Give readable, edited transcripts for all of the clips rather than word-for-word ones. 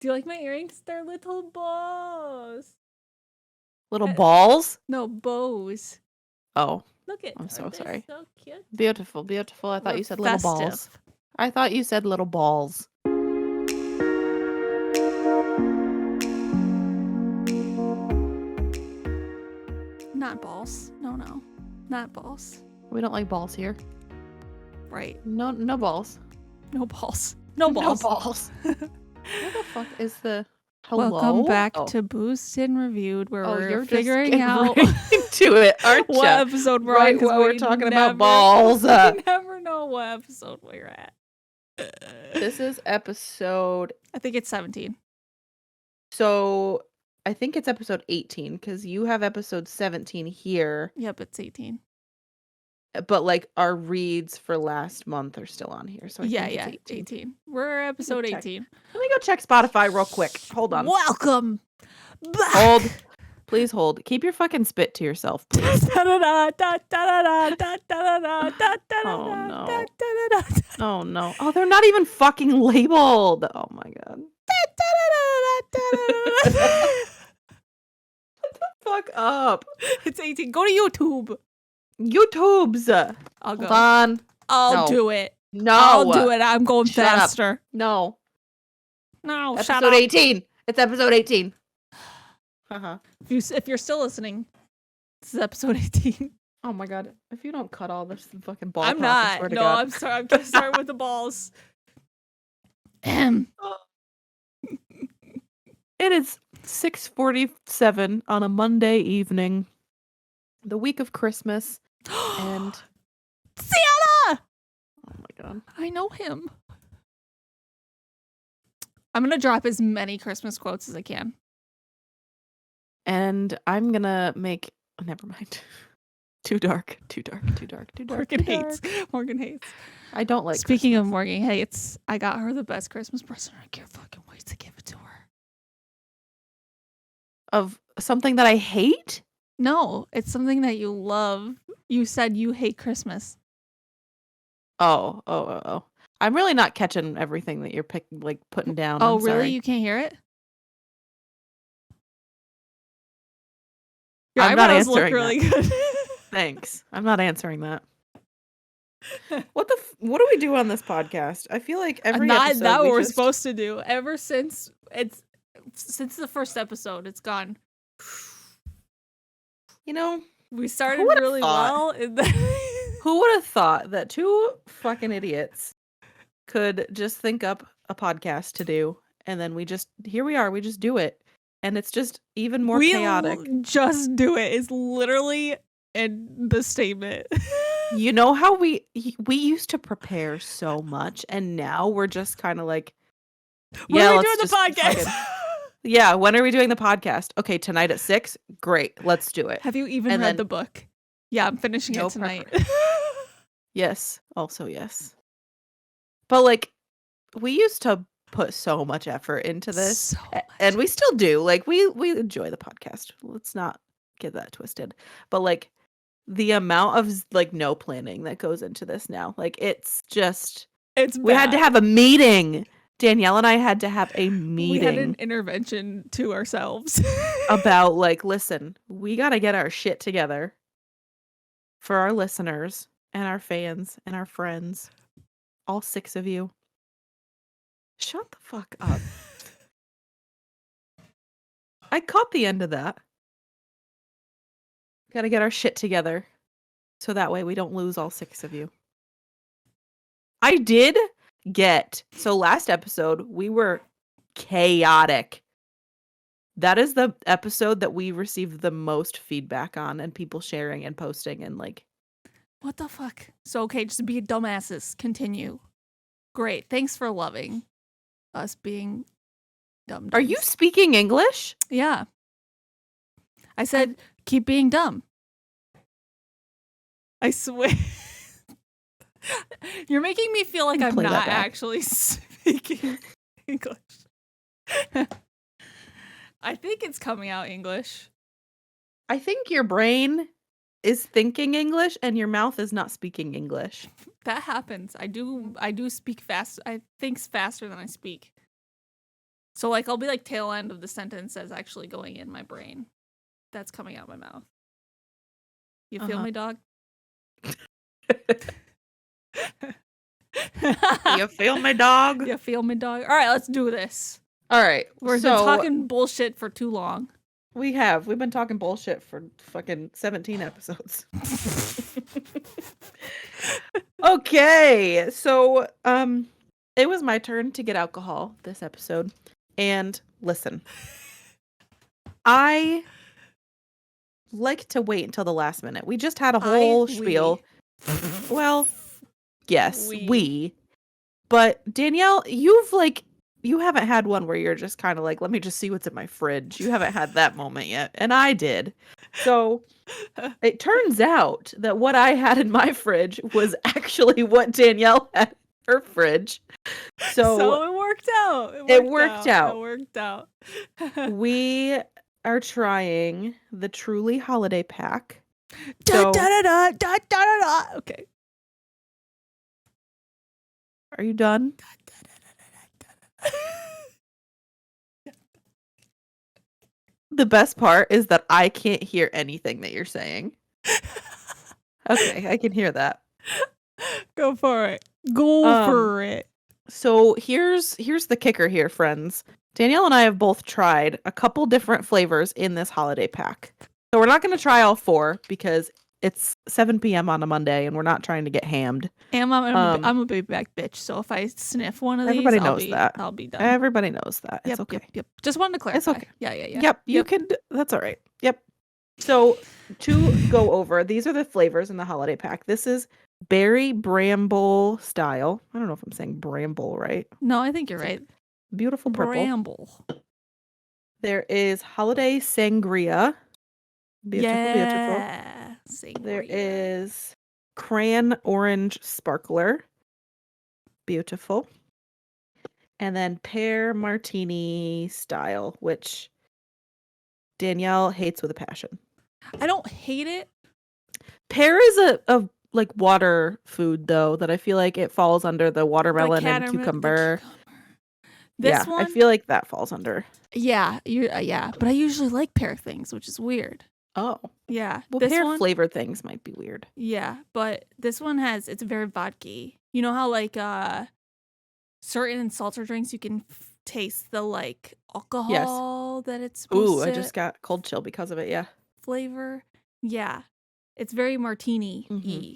Do you like my earrings? They're little bows. Little balls? No, bows. Oh, Look at. I'm so aren't they sorry. So cute. Beautiful, beautiful. I thought We're you said little balls. festive. I thought you said little balls. Not balls. No, not balls. We don't like balls here. Right. No balls. No balls. No balls. No balls. Where the fuck is the hello? Welcome back to Boosted and Reviewed, where we're you're figuring just out right into it, aren't you? what episode we're on. Right, while we're talking about balls. We never know what episode we're at. This is episode. I think it's 17. So I think it's episode 18 because you have episode 17 here. Yep, it's 18. But like our reads for last month are still on here. So I think it's 18. We're episode 18. Let me go check Spotify real quick. Hold on. Welcome back. Hold. Please hold. Keep your fucking spit to yourself, please. Oh no. Oh no. Oh, they're not even fucking labeled. Oh my god. Shut the fuck up. It's 18. Go to YouTube. YouTube's. I'll go. Hold on. I'll do it. No. I'll do it. I'm going Shut up. faster. No. No, Episode shut up. 18. It's episode 18. Uh-huh. If you're still listening, this is episode 18. Oh my god. If you don't cut all this fucking ball I'm talk, I not. swear to No, God. I'm sorry. I'm gonna start with the balls. It is 6:47 on a Monday evening, the week of Christmas, and Sienna! oh my god. I know him. I'm gonna drop as many Christmas quotes as I can. And I'm gonna make never mind. Too dark. Morgan hates. I don't like Speaking Christmas. of Morgan hates, I got her the best Christmas present. I can't fucking wait to give it to her. Of something that I hate? No, it's something that you love. You said you hate Christmas. Oh. I'm really not catching everything that you're putting down. Oh, I'm really? sorry. You can't hear it? Your I'm not eyebrows look answering really that. good. Thanks. I'm not answering that. What do we do on this podcast? I feel like every episode not what we're just... supposed to do. Ever since the first episode, it's gone. You know, We started really well, and then who would have thought that two fucking idiots could just think up a podcast to do, and then here we are, we just do it, and it's just even more chaotic. Just do it is literally in the statement. You know how we used to prepare so much, and now we're just kind of like, when are we doing the podcast? Yeah, when are we doing the podcast? Okay, tonight at 6. Great, let's do it. Have you even read the book? Yeah, I'm finishing it tonight. Yes, also yes. But like, we used to put so much effort into this, and we still do. Like, we enjoy the podcast. Let's not get that twisted. But like, the amount of like no planning that goes into this now, like it's we had to have a meeting. Danielle and I had to have a meeting. We had an intervention to ourselves about like, listen, we got to get our shit together for our listeners and our fans and our friends, all 6 of you. Shut the fuck up. I caught the end of that. Gotta get our shit together so that way we don't lose all 6 of you. I did so last episode we were chaotic. That is the episode that we received the most feedback on, and people sharing and posting and like, what the fuck? So okay, just be dumbasses. Continue. Great. Thanks for loving us being dumb. Are you speaking English? Yeah. I said, keep being dumb. I swear. You're making me feel like I'm not actually speaking English. I think it's coming out English. I think your brain is thinking English and your mouth is not speaking English. That happens. I do speak fast. I think faster than I speak. So like I'll be like tail end of the sentence as actually going in my brain. That's coming out my mouth. You feel me, dog? You feel me, dog? You feel me, dog? All right, let's do this. All right. We've been talking bullshit for too long. We've been talking bullshit for fucking 17 episodes. Okay. So, it was my turn to get alcohol this episode. And listen, I like to wait until the last minute. We just had a whole spiel. Well, yes, we. But Danielle, you haven't had one where you're just kind of like, let me just see what's in my fridge. You haven't had that moment yet. And I did. So it turns out that what I had in my fridge was actually what Danielle had in her fridge. So it worked out. It worked out. It worked out. We are trying the Truly Holiday Pack. Okay. Are you done? The best part is that I can't hear anything that you're saying. Okay, I can hear that. Go for it. Go for it. So here's the kicker here, friends. Danielle and I have both tried a couple different flavors in this holiday pack. So we're not going to try all 4 because it's 7 p.m. on a Monday and we're not trying to get hammed. I'm a big back bitch, so if I sniff one of these, everybody knows that. I'll be done. Everybody knows that. It's okay. Yep. Just wanted to clarify. It's okay. Yeah. Yep, you can. That's all right. Yep. So to go over, these are the flavors in the holiday pack. This is berry bramble style. I don't know if I'm saying bramble right. No, I think you're right. Beautiful purple. Bramble. There is holiday sangria. Beautiful. Sangria. There is cran orange sparkler. Beautiful. And then pear martini style, which Danielle hates with a passion. I don't hate it. Pear is a like water food though, that I feel like it falls under the watermelon and cucumber. This one, I feel like that falls under. Yeah, but I usually like pear things, which is weird. Oh. Yeah. Well, pear flavored things might be weird. Yeah, but this one it's very vodka-y. You know how like certain seltzer drinks you can taste the like alcohol that it's supposed to I just got cold chill because of it, yeah. Flavor. Yeah. It's very martini-y. Mm-hmm.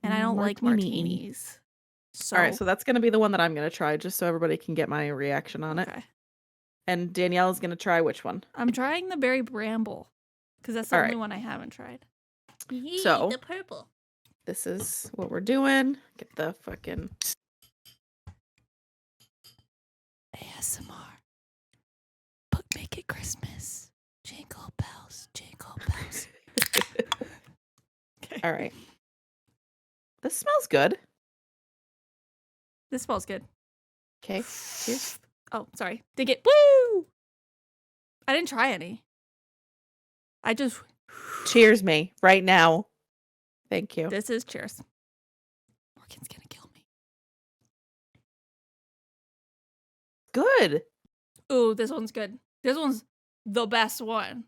And I don't like martinis. So. All right, so that's going to be the one that I'm going to try just so everybody can get my reaction on it. And Danielle is going to try which one? I'm trying the berry bramble because that's the only one I haven't tried. So, the purple. This is what we're doing. Get the fucking ASMR. Make it Christmas. Jingle bells, jingle bells. Okay. All right. This smells good. This smells good. Okay. Cheers. Oh, sorry. Did get woo! I didn't try any. I just cheers me right now. Thank you. This is cheers. Morgan's gonna kill me. Good. Ooh, this one's good. This one's the best one.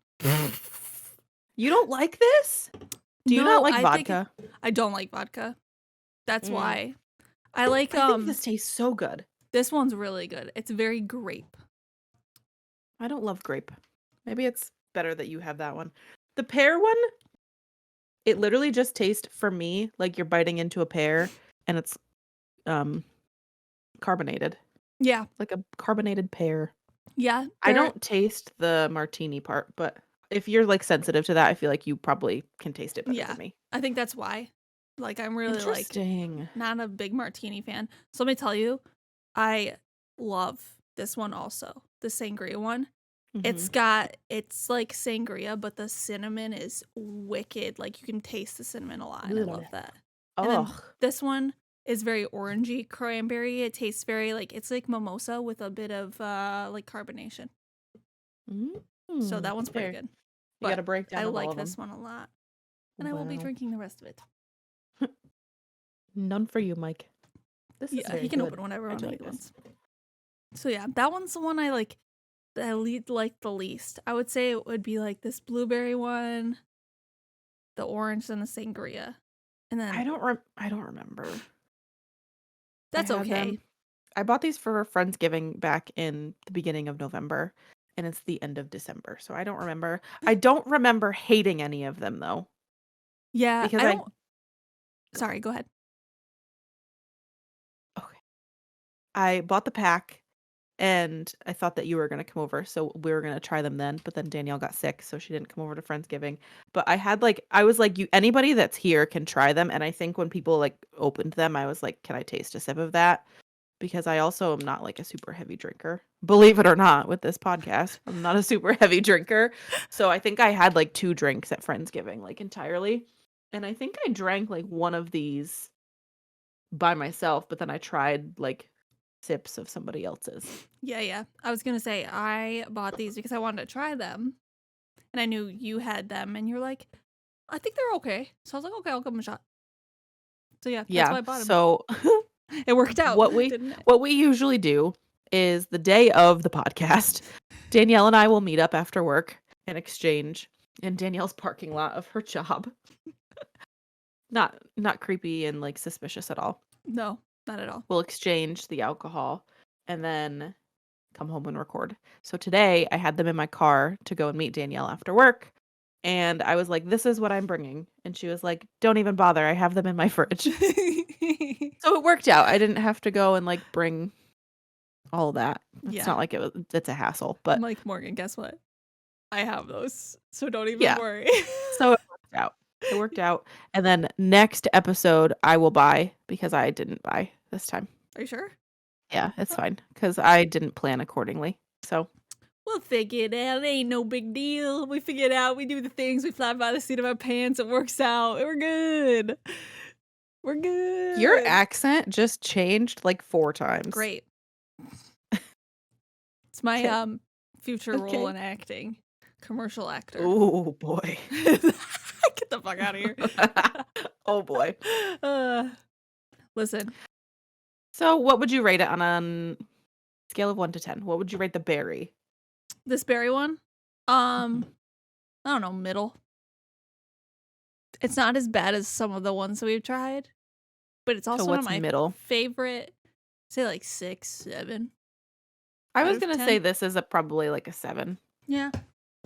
You don't like this? Do you not like vodka? I don't like vodka. That's why. I like I think this tastes so good. This one's really good. It's very grape. I don't love grape. Maybe it's better that you have that one. The pear one, it literally just tastes for me like you're biting into a pear and it's carbonated. Yeah. Like a carbonated pear. Yeah. I don't taste the martini part, but if you're like sensitive to that, I feel like you probably can taste it better than me. I think that's why. Like I'm really like not a big martini fan. So let me tell you, I love this one also. The sangria one. Mm-hmm. It's like sangria, but the cinnamon is wicked. Like you can taste the cinnamon a lot, and I love that. And then this one is very orangey cranberry. It tastes very like it's like mimosa with a bit of like carbonation. So that one's pretty good. You got to break down. I like this one a lot, and I will be drinking the rest of it. None for you, Mike. This is he can open whenever he wants. So yeah, that one's the one I like. like the least. I would say it would be like this blueberry one, the orange, and the sangria. And then I don't remember. That's okay. I bought these for Friendsgiving back in the beginning of November, and it's the end of December, so I don't remember. I don't remember hating any of them though. Yeah, Because I don't. Sorry, go ahead. Okay. I bought the pack, and I thought that you were gonna come over, so we were gonna try them then. But then Danielle got sick, so she didn't come over to Friendsgiving. But I was like, you anybody that's here can try them. And I think when people like opened them, I was like, can I taste a sip of that? Because I also am not like a super heavy drinker. Believe it or not, with this podcast, I'm not a super heavy drinker. So I think I had like 2 drinks at Friendsgiving, like entirely. And I think I drank like one of these by myself, but then I tried like sips of somebody else's. Yeah. I was gonna say I bought these because I wanted to try them, and I knew you had them, and you're like, I think they're okay. So I was like, okay, I'll give them a shot. So yeah, that's why I bought them. So it worked out. Didn't it? What we usually do is the day of the podcast, Danielle and I will meet up after work and exchange in Danielle's parking lot of her job. Not creepy and like suspicious at all. No, not at all. We'll exchange the alcohol and then come home and record. So today I had them in my car to go and meet Danielle after work. And I was like, this is what I'm bringing. And she was like, don't even bother. I have them in my fridge. So it worked out. I didn't have to go and like bring all that. It's not like it's a hassle. But I'm like, Morgan, guess what? I have those. So don't even worry. So it worked out. It worked out. And then next episode I will buy because I didn't buy this time. Are you sure? Yeah, it's fine because I didn't plan accordingly. So we'll figure it out. It ain't no big deal. We figure it out. We do the things. We fly by the seat of our pants. It works out. We're good. We're good. Your accent just changed like 4 times. Great. It's my future role in acting. Commercial actor. Oh boy. Get the fuck out of here. Oh boy. Listen. So what would you rate it on a scale of 1 to 10? What would you rate the berry? This berry one? I don't know, middle. It's not as bad as some of the ones that we've tried, but it's also one of my favorite. Say like 6, 7. I was gonna say this is probably like a 7. Yeah,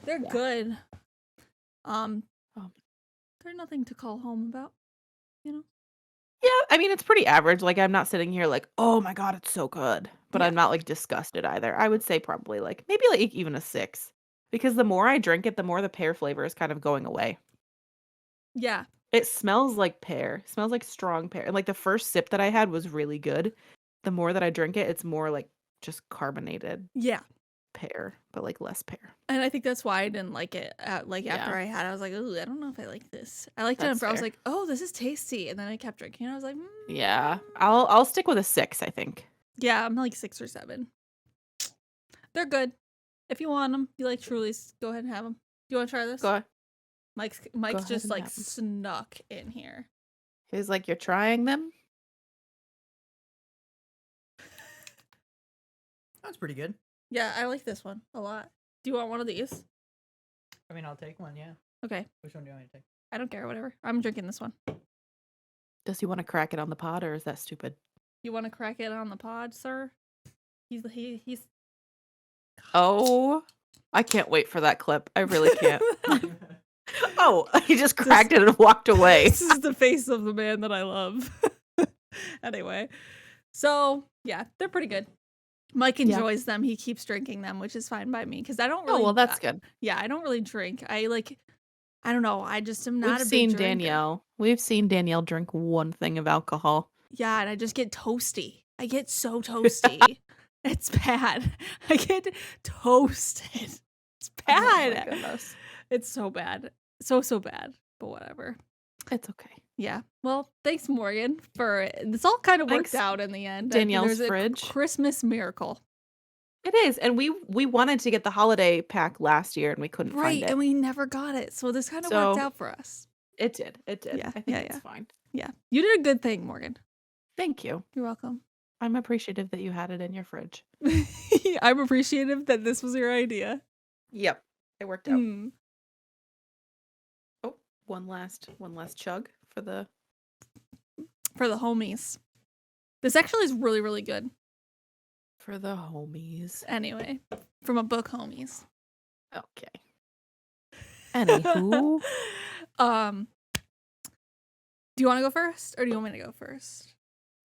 they're good. They're nothing to call home about, you know. Yeah, I mean it's pretty average. Like I'm not sitting here like, oh my god, it's so good, but I'm not like disgusted either. I would say probably like maybe like even a 6, because the more I drink it, the more the pear flavor is kind of going away. Yeah, it smells like pear. It smells like strong pear. And like the first sip that I had was really good. The more that I drink it, it's more like just carbonated. Yeah. Pear, but like less pear. And I think that's why I didn't like it. After I had it, I was like, ooh, I don't know if I like this. I liked it, but I was like, oh, this is tasty. And then I kept drinking. And I was like, yeah, I'll stick with a 6, I think. Yeah, I'm like 6 or 7. They're good. If you want them, you like Truly's, go ahead and have them. Do you want to try this? Go ahead. Mike's just like snuck in here. He's like, you're trying them? That's pretty good. Yeah, I like this one a lot. Do you want one of these? I mean, I'll take one, yeah. Okay. Which one do you want me to take? I don't care, whatever. I'm drinking this one. Does he want to crack it on the pod, or is that stupid? You want to crack it on the pod, sir? He's Oh, I can't wait for that clip. I really can't. Oh, he just cracked it and walked away. This is the face of the man that I love. Anyway, so yeah, they're pretty good. Mike enjoys them. He keeps drinking them, which is fine by me because I don't really. Oh, well, that's good. Yeah, I don't really drink. I don't know. I just am not a big drinker. Danielle. We've seen Danielle drink one thing of alcohol. Yeah, and I just get toasty. I get so toasty. It's bad. I get toasted. It's bad. Oh my goodness. It's so bad. So bad. But whatever. It's okay. Yeah. Well, thanks, Morgan, for this. All kind of worked out in the end. Danielle's fridge. Christmas miracle. It is, and we wanted to get the holiday pack last year, and we couldn't find it. Right, and we never got it. So this kind of worked out for us. It did. It did. Yeah, I think it's fine. Yeah. You did a good thing, Morgan. Thank you. You're welcome. I'm appreciative that you had it in your fridge. I'm appreciative that this was your idea. Yep. It worked out. Oh, one last chug for the homies. This actually is really, really good. For the homies. Anyway, from a book, homies. Okay. Anywho. Do you want to go first, or do you want me to go first?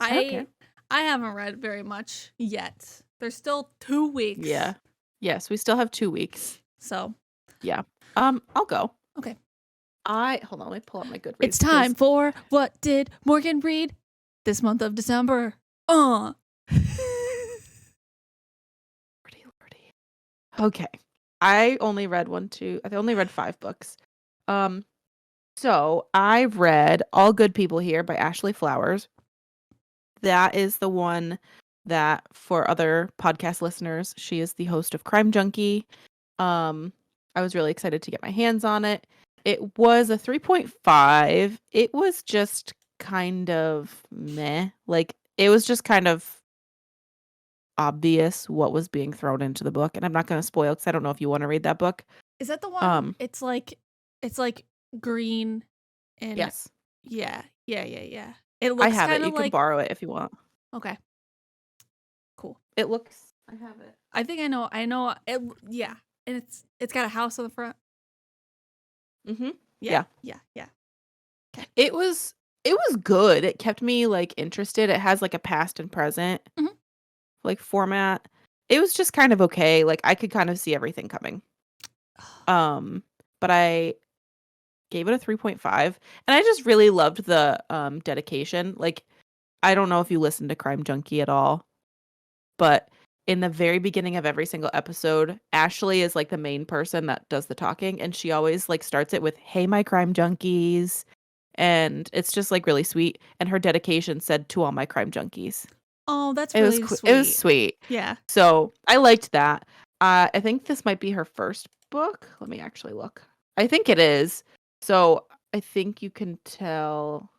Okay. I haven't read very much yet. There's still 2 weeks. Yeah. Yes, we still have 2 weeks. So. Yeah. I'll go. Okay. Hold on, let me pull up my Goodreads. It's time for What Did Morgan Read this month of December? Lordy. Okay. I only read 5 books. So I read All Good People Here by Ashley Flowers. That is the one that, for other podcast listeners, she is the host of Crime Junkie. I was really excited to get my hands on it. It was a 3.5. It was just kind of meh. Like, it was just kind of obvious what was being thrown into the book. And I'm not going to spoil because I don't know if you want to read that book. Is that the one? It's like green and yes. Yeah. It looks I have it. You like... can borrow it if you want. Okay. Cool. It looks... I have it. I think I know it. Yeah. And it's got a house on the front. Mm-hmm. Yeah. Okay. It was good. It kept me like interested. It has like a past and present like format. It was just kind of okay. Like I could kind of see everything coming. But I gave it a 3.5, and I just really loved the dedication. Like, I don't know if you listen to Crime Junkie at all, but in the very beginning of every single episode, Ashley is like the main person that does the talking, and she always like starts it with, "Hey, my crime junkies." And it's just like really sweet. And her dedication said, "To all my crime junkies." Oh, that's really sweet. It was sweet. Yeah. So I liked that. I think this might be her first book. Let me actually look. I think it is. So I think you can tell.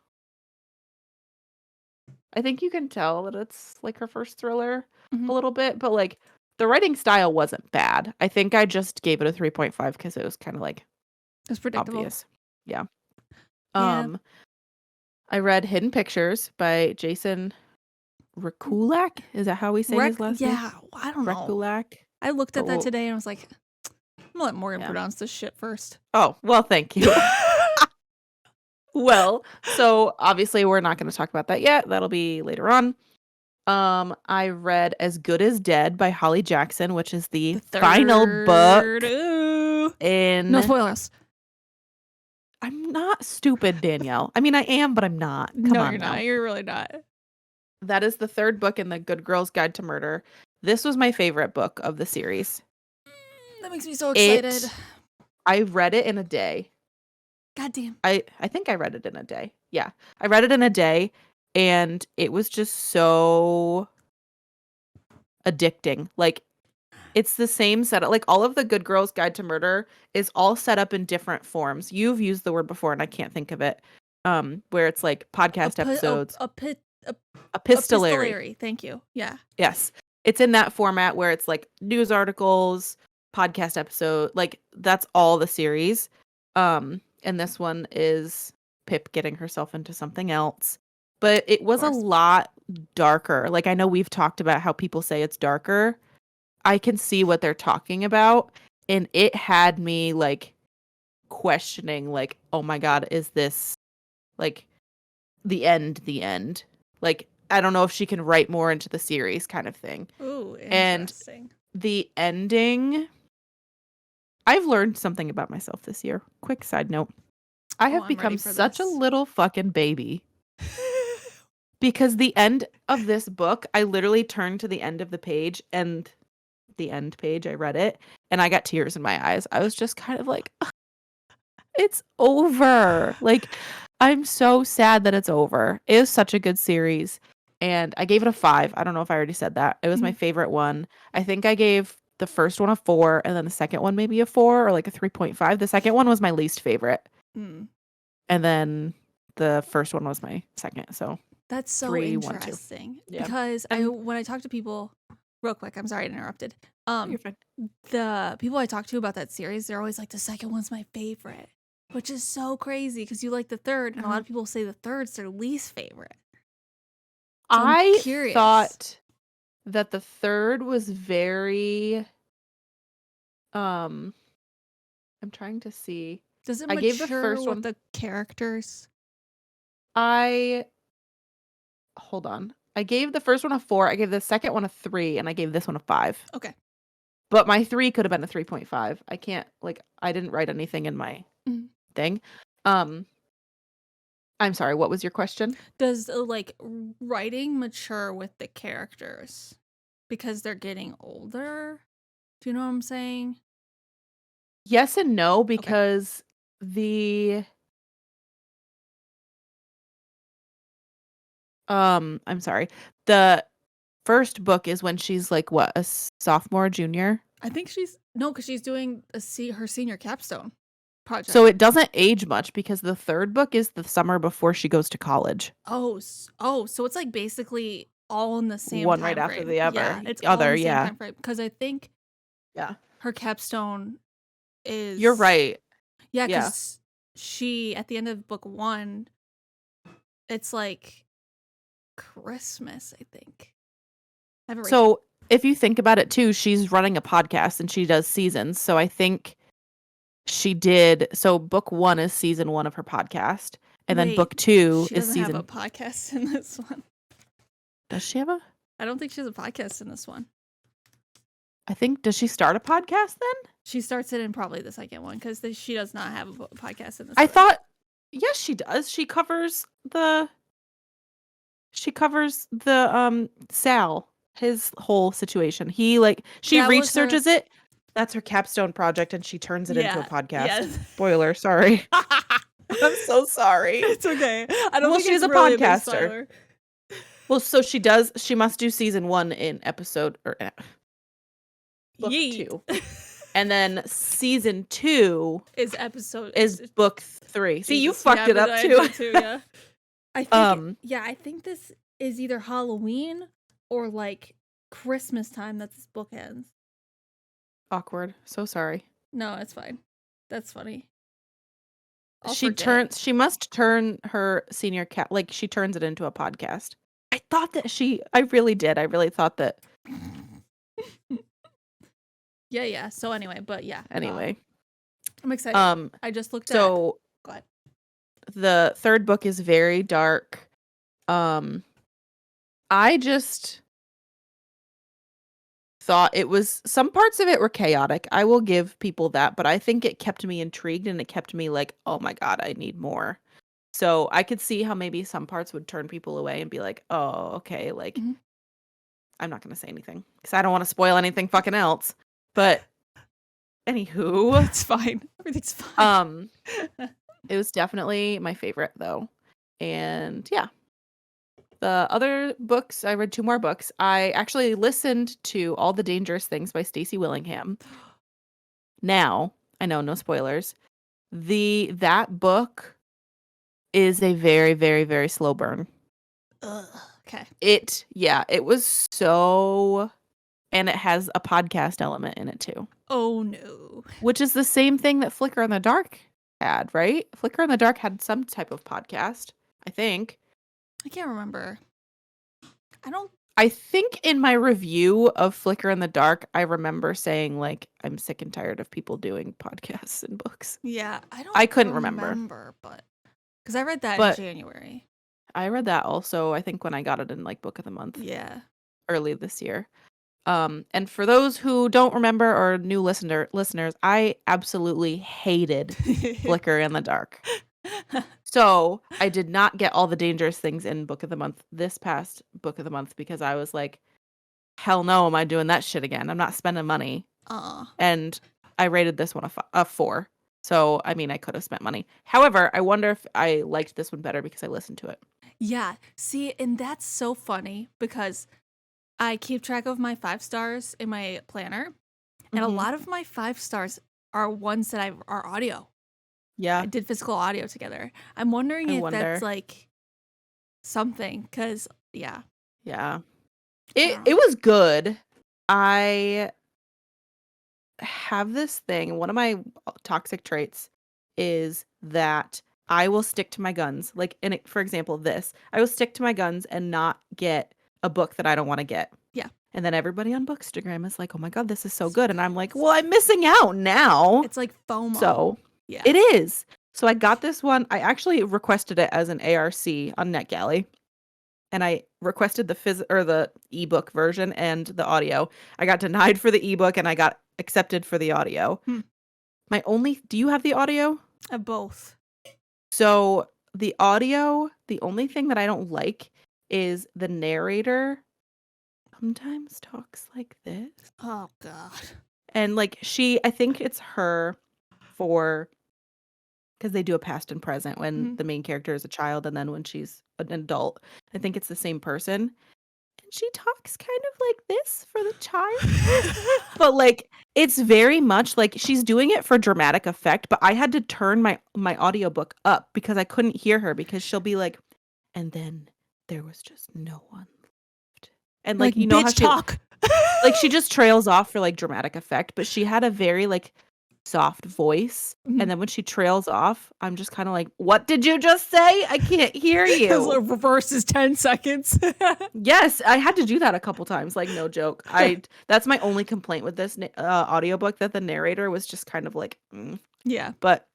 That it's like her first thriller a little bit, but like the writing style wasn't bad. I think I just gave it a 3.5 because it was kind of like it's predictable. Obvious. Yeah. I read Hidden Pictures by Jason Rek-something. Is that how we say his last name? Yeah, I don't know. Rek-something. I looked at that today and I was like, I'm gonna let Morgan pronounce this shit first. Oh, well, thank you. Well, so obviously we're not going to talk about that yet. That'll be later on. I read As Good as Dead by Holly Jackson, which is the final book. No spoilers. I'm not stupid, Danielle. I mean, I am, but I'm not. Come on, you're not. You're really not. That is the third book in the Good Girl's Guide to Murder. This was my favorite book of the series. That makes me so excited. I read it in a day. God damn. I think I read it in a day. Yeah. I read it in a day, and it was just so addicting. Like, it's the same setup. Like, all of the Good Girl's Guide to Murder is all set up in different forms. You've used the word before, and I can't think of it. Where it's like podcast episodes. Epistolary. Thank you. Yeah. Yes. It's in that format where it's like news articles, podcast episode. Like, that's all the series. And this one is Pip getting herself into something else. But it was a lot darker. Like, I know we've talked about how people say it's darker. I can see what they're talking about. And it had me, like, questioning, like, oh my God, is this, like, the end? Like, I don't know if she can write more into the series kind of thing. Ooh, interesting. And the ending... I've learned something about myself this year. Quick side note. I have become such a little fucking baby. Because the end of this book, I literally turned to the end of the page, and the end page, I read it, and I got tears in my eyes. I was just kind of like, it's over. Like, I'm so sad that it's over. It was such a good series. And I gave it a 5. I don't know if I already said that. It was my favorite one. I think I gave the first one a 4, and then the second one maybe a 4 or like a 3.5. The second one was my least favorite. And then the first one was my second. So That's so 3, 1, 2. interesting. Yeah. Because when I talk to people, real quick, I'm sorry I interrupted. You're fine. The people I talk to about that series, they're always like, the second one's my favorite, which is so crazy because you like the third, and a lot of people say the third's their least favorite. So I curious. thought that the third was very I'm trying to see. Does it I mature gave the first with one. the characters? Hold on. I gave the first one a 4. I gave the second one a 3, and I gave this one a 5. Okay. But my 3 could have been a 3.5. I can't I didn't write anything in my thing. I'm sorry, what was your question? Does writing mature with the characters because they're getting older? Do you know what I'm saying? Yes and no, because I'm sorry. The first book is when she's like what, a sophomore, junior? I think because she's doing her senior capstone project. So it doesn't age much because the third book is the summer before she goes to college. Oh, so it's like basically all in the same One time right after frame. the other. Yeah, it's Other, all in the same yeah. time frame because I think her capstone is. You're right. Yeah, because she at the end of book 1, it's like Christmas, I think. So if you think about it too, she's running a podcast and she does seasons. So I think she did. So book 1 is season 1 of her podcast, and then book 2 is season. She doesn't have a podcast in this one. Does she have a? I don't think she has a podcast in this one. I think, does she start a podcast then? She starts it in probably the second one because she does not have a podcast in this. I thought, yes, she does. She covers the Sal, his whole situation. She researches it. That's her capstone project, and she turns it into a podcast. Yes. Spoiler, sorry. I'm so sorry. It's okay. I don't think she's it's a really podcaster. Well, so she must do season 1 in episode or book 2. And then season 2 is book 3. See, you fucked it up too. Yeah. I think this is either Halloween or like Christmas time that this book ends. Awkward. So sorry. No, it's fine. That's funny. She must turn her senior she turns it into a podcast. I thought that I really did. I really thought that. Yeah. So anyway, but yeah. Anyway. I'm excited. I just looked at. So go ahead. The third book is very dark. I just thought some parts of it were chaotic. I will give people that, but I think it kept me intrigued and it kept me like, oh my God, I need more. So I could see how maybe some parts would turn people away and be like, oh, okay, like I'm not going to say anything because I don't want to spoil anything fucking else. But anywho, it's fine. Everything's fine. It was definitely my favorite though. And yeah. The other books, I read 2 more books. I actually listened to All the Dangerous Things by Stacey Willingham. Now, I know, no spoilers. That book is a very, very, very slow burn. Okay. It was so, and it has a podcast element in it too. Oh no. Which is the same thing that Flicker in the Dark had, right? Flicker in the Dark had some type of podcast, I think. I can't remember. I think in my review of Flicker in the Dark, I remember saying like, I'm sick and tired of people doing podcasts and books. Yeah, I couldn't remember, but because I read that in January. I read that also, I think when I got it in like Book of the Month. Yeah. Early this year. And for those who don't remember or new listeners, I absolutely hated Flicker in the Dark. So I did not get All the Dangerous Things in Book of the Month this past Book of the Month because I was like, hell no, am I doing that shit again? I'm not spending money. And I rated this one a 4. So, I mean, I could have spent money. However, I wonder if I liked this one better because I listened to it. Yeah. See, and that's so funny because I keep track of my 5 stars in my planner. And a lot of my 5 stars are ones that are audio. Yeah. I did physical audio together. I'm wondering if that's like something because Yeah. It was good. I have this thing. One of my toxic traits is that I will stick to my guns. Like, for example, I will stick to my guns and not get a book that I don't want to get. Yeah. And then everybody on Bookstagram is like, oh my God, this is so good. And I'm like, well, I'm missing out now. It's like FOMO. So yeah, it is. So I got this one. I actually requested it as an ARC on NetGalley. And I requested the ebook version and the audio. I got denied for the ebook and I got accepted for the audio. Do you have the audio? Both. So the audio, the only thing that I don't like is the narrator sometimes talks like this. Oh God. And like I think it's her because they do a past and present when the main character is a child and then when she's an adult. I think it's the same person. And she talks kind of like this for the child. But like it's very much like she's doing it for dramatic effect, but I had to turn my audiobook up because I couldn't hear her because she'll be like, and then there was just no one left. And like you know how she talk. like she just trails off for like dramatic effect, but she had a very like soft voice, and then when she trails off, I'm just kind of like, what did you just say? I can't hear you. Reverse is 10 seconds. Yes, I had to do that a couple times, like no joke. That's my only complaint with this audiobook, that the narrator was just kind of like yeah, but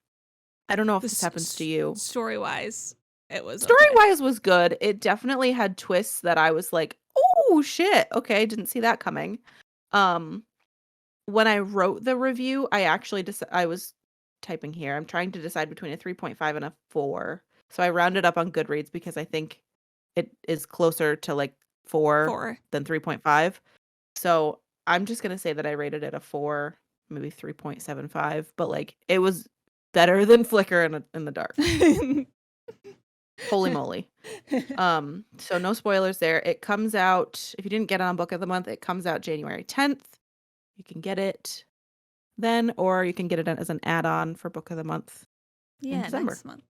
I don't know if this happens to you. Story-wise, it was Story-wise was good. It definitely had twists that I was like, oh shit, okay, didn't see that coming. When I wrote the review, I was typing here. I'm trying to decide between a 3.5 and a 4. So I rounded up on Goodreads because I think it is closer to like 4 than 3.5. So I'm just going to say that I rated it a 4, maybe 3.75, but like it was better than Flicker in the Dark. Holy moly. So no spoilers there. It comes out, if you didn't get it on Book of the Month, it comes out January 10th. You can get it then, or you can get it as an add-on for Book of the Month in December. Next month.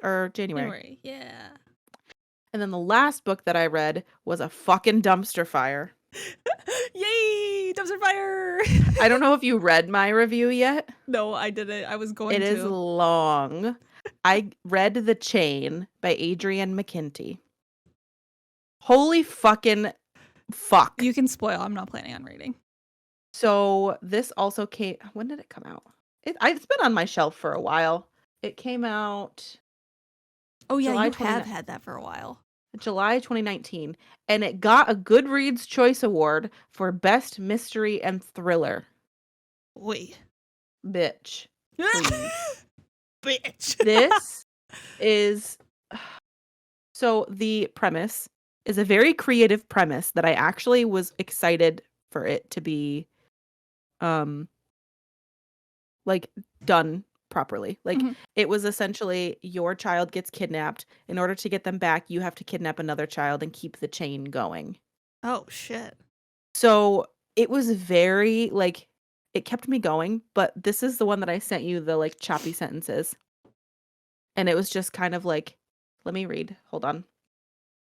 Or January. Yeah. And then the last book that I read was a fucking dumpster fire. Yay! Dumpster fire! I don't know if you read my review yet. No, I didn't. I was going to. It is long. I read The Chain by Adrienne McKinty. Holy fucking fuck. You can spoil. I'm not planning on reading. So this also came. When did it come out? It's been on my shelf for a while. It came out. Oh yeah, you have had that for a while. July 2019, and it got a Goodreads Choice Award for Best Mystery and Thriller. Wait, bitch, please, bitch. This is so the premise is a very creative premise that I actually was excited for it to be like done properly. Like it was essentially your child gets kidnapped. In order to get them back, you have to kidnap another child and keep the chain going. Oh shit. So it was very like it kept me going, but this is the one that I sent you, the like choppy sentences. And it was just kind of like, let me read. Hold on.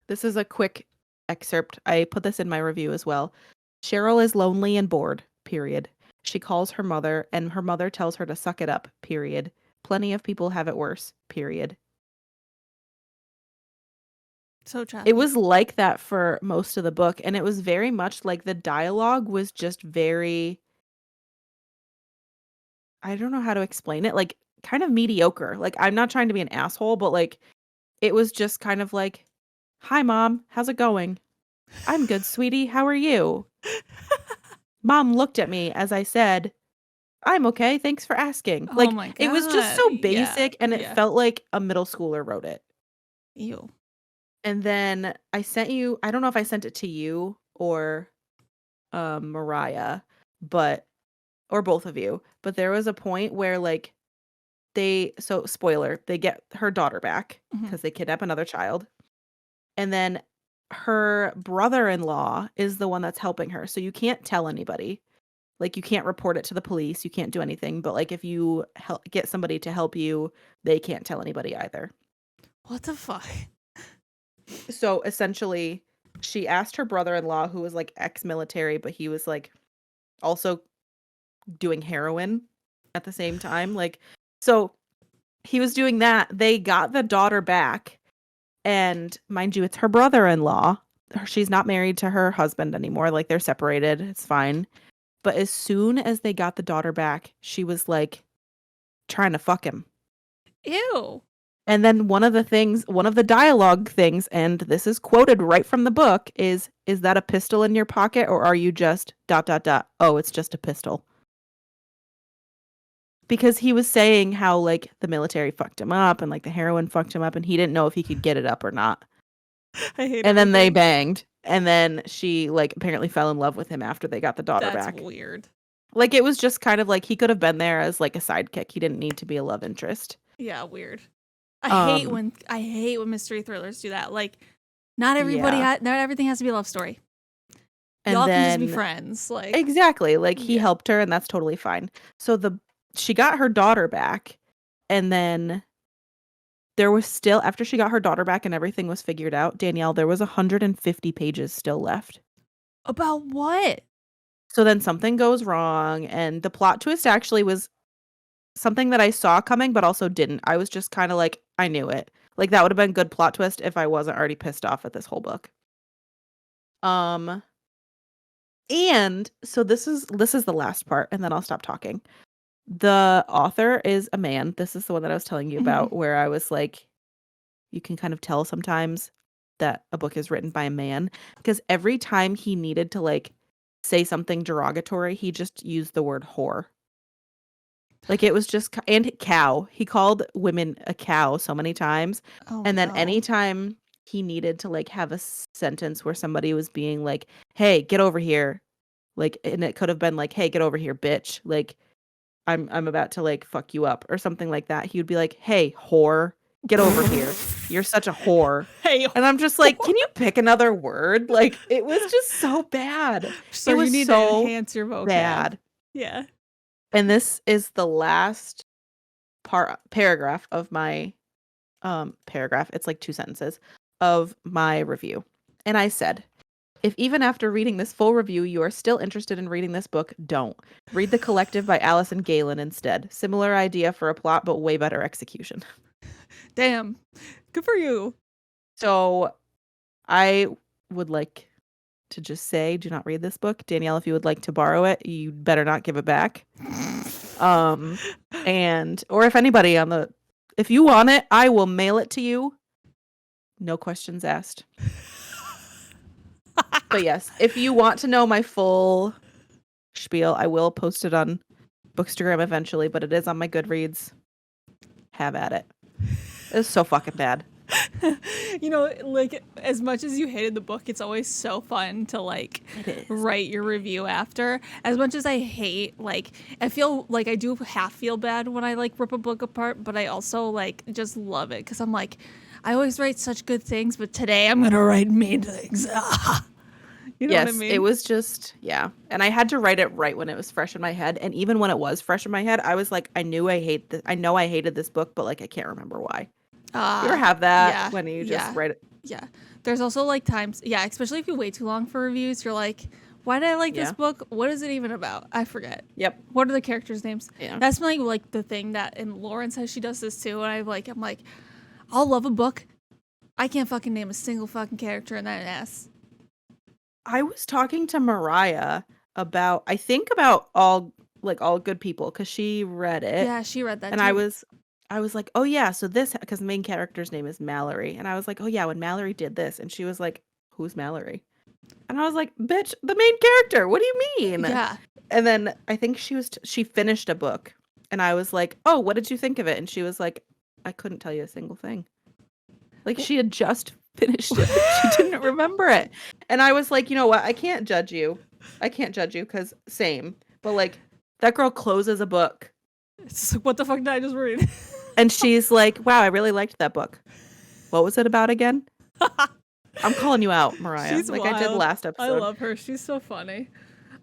This is a quick excerpt. I put this in my review as well. Cheryl is lonely and bored, period. She calls her mother, and her mother tells her to suck it up, period. Plenty of people have it worse, period. So choppy. It was like that for most of the book, and it was very much like the dialogue was just very, I don't know how to explain it, like kind of mediocre. Like I'm not trying to be an asshole, but like it was just kind of like, hi mom, how's it going? I'm good, sweetie. How are you? Mom looked at me as I said, I'm okay. Thanks for asking. Oh like my God. It was just so basic, and it yeah. felt like a middle schooler wrote it. Ew. And then I sent you, I don't know if I sent it to you or Mariah, or both of you, but there was a point where like so spoiler, they get her daughter back because they kidnap another child. And then her brother-in-law is the one that's helping her. So you can't tell anybody. Like you can't report it to the police. You can't do anything. But like if you get somebody to help you, they can't tell anybody either. What the fuck? So essentially, she asked her brother-in-law, who was like ex-military, but he was like also doing heroin at the same time. Like, so he was doing that. They got the daughter back. And mind you, it's her brother-in-law. She's not married to her husband anymore. Like, they're separated. It's fine. But as soon as they got the daughter back, she was like trying to fuck him. Ew. And then one of the dialogue things, and this is quoted right from the book, is that a pistol in your pocket, or are you just ... Oh, it's just a pistol. Because he was saying how, like, the military fucked him up and, like, the heroin fucked him up, and he didn't know if he could get it up or not. I hate And then they everything. banged, and then she, like, apparently fell in love with him after they got the daughter back. That's weird. Like, it was just kind of like he could have been there as, like, a sidekick. He didn't need to be a love interest. Yeah, weird. I hate when mystery thrillers do that. Like, not everything has to be a love story. And Y'all then, can just be friends. Like, exactly. Like, he helped her, and that's totally fine. So she got her daughter back, and then there was still, after she got her daughter back and everything was figured out, Danielle, there was 150 pages still left. About what? So then something goes wrong, and the plot twist actually was something that I saw coming, but also didn't. I was just kind of like, I knew it. Like, that would have been a good plot twist if I wasn't already pissed off at this whole book. And so this is the last part, and then I'll stop talking. The author is a man. This is the one that I was telling you about, where I was like, you can kind of tell sometimes that a book is written by a man, because every time he needed to, like, say something derogatory, he just used the word whore. Like, it was just, and cow. He called women a cow so many times. And then anytime he needed to, like, have a sentence where somebody was being like, hey, get over here. Like, and it could have been like, hey, get over here, bitch. Like, I'm about to, like, fuck you up or something like that. He would be like, hey, whore, get over here. You're such a whore. Hey, and I'm just like, can you pick another word? Like, it was just so bad. So it was you need so to enhance your vocab. bad. Yeah. And this is the last paragraph of my paragraph. It's like 2 sentences of my review. And I said, if even after reading this full review, you are still interested in reading this book, don't. Read The Collective by Allison Galen instead. Similar idea for a plot, but way better execution. Damn. Good for you. So I would like to just say, do not read this book. Danielle, if you would like to borrow it, you better not give it back. And, or if anybody if you want it, I will mail it to you. No questions asked. But yes, if you want to know my full spiel, I will post it on Bookstagram eventually, but it is on my Goodreads. Have at it. It's so fucking bad. You know, like, as much as you hated the book, it's always so fun to, like, write your review after. As much as I hate, like, I feel like I do half feel bad when I, like, rip a book apart, but I also, like, just love it because I'm like, I always write such good things, but today I'm gonna write mean things. You know what I mean? It was just, yeah. And I had to write it right when it was fresh in my head. And even when it was fresh in my head, I was like, I know I hated this book, but, like, I can't remember why. You ever have that when you just write it? Yeah. There's also, like, times, especially if you wait too long for reviews, you're like, why did I like this book? What is it even about? I forget. Yep. What are the characters' names? Yeah. That's like the thing that, and Lauren says she does this too, and I'm like, I'll love a book. I can't fucking name a single fucking character in that ass. I was talking to Mariah about all good people, because she read it. Yeah, she read that and too. I was like, oh yeah, so this, because the main character's name is Mallory, and I was like, oh yeah, when Mallory did this, and she was like, who's Mallory? And I was like, bitch, the main character, what do you mean? Yeah. And then I think she finished a book, and I was like, oh, what did you think of it? And she was like, I couldn't tell you a single thing. Like, she had just finished it. She didn't remember it. And I was like, you know what? I can't judge you because same. But, like, that girl closes a book. It's like, what the fuck did I just read? And she's like, wow, I really liked that book. What was it about again? I'm calling you out, Mariah. She's like wild. I did last episode. I love her. She's so funny.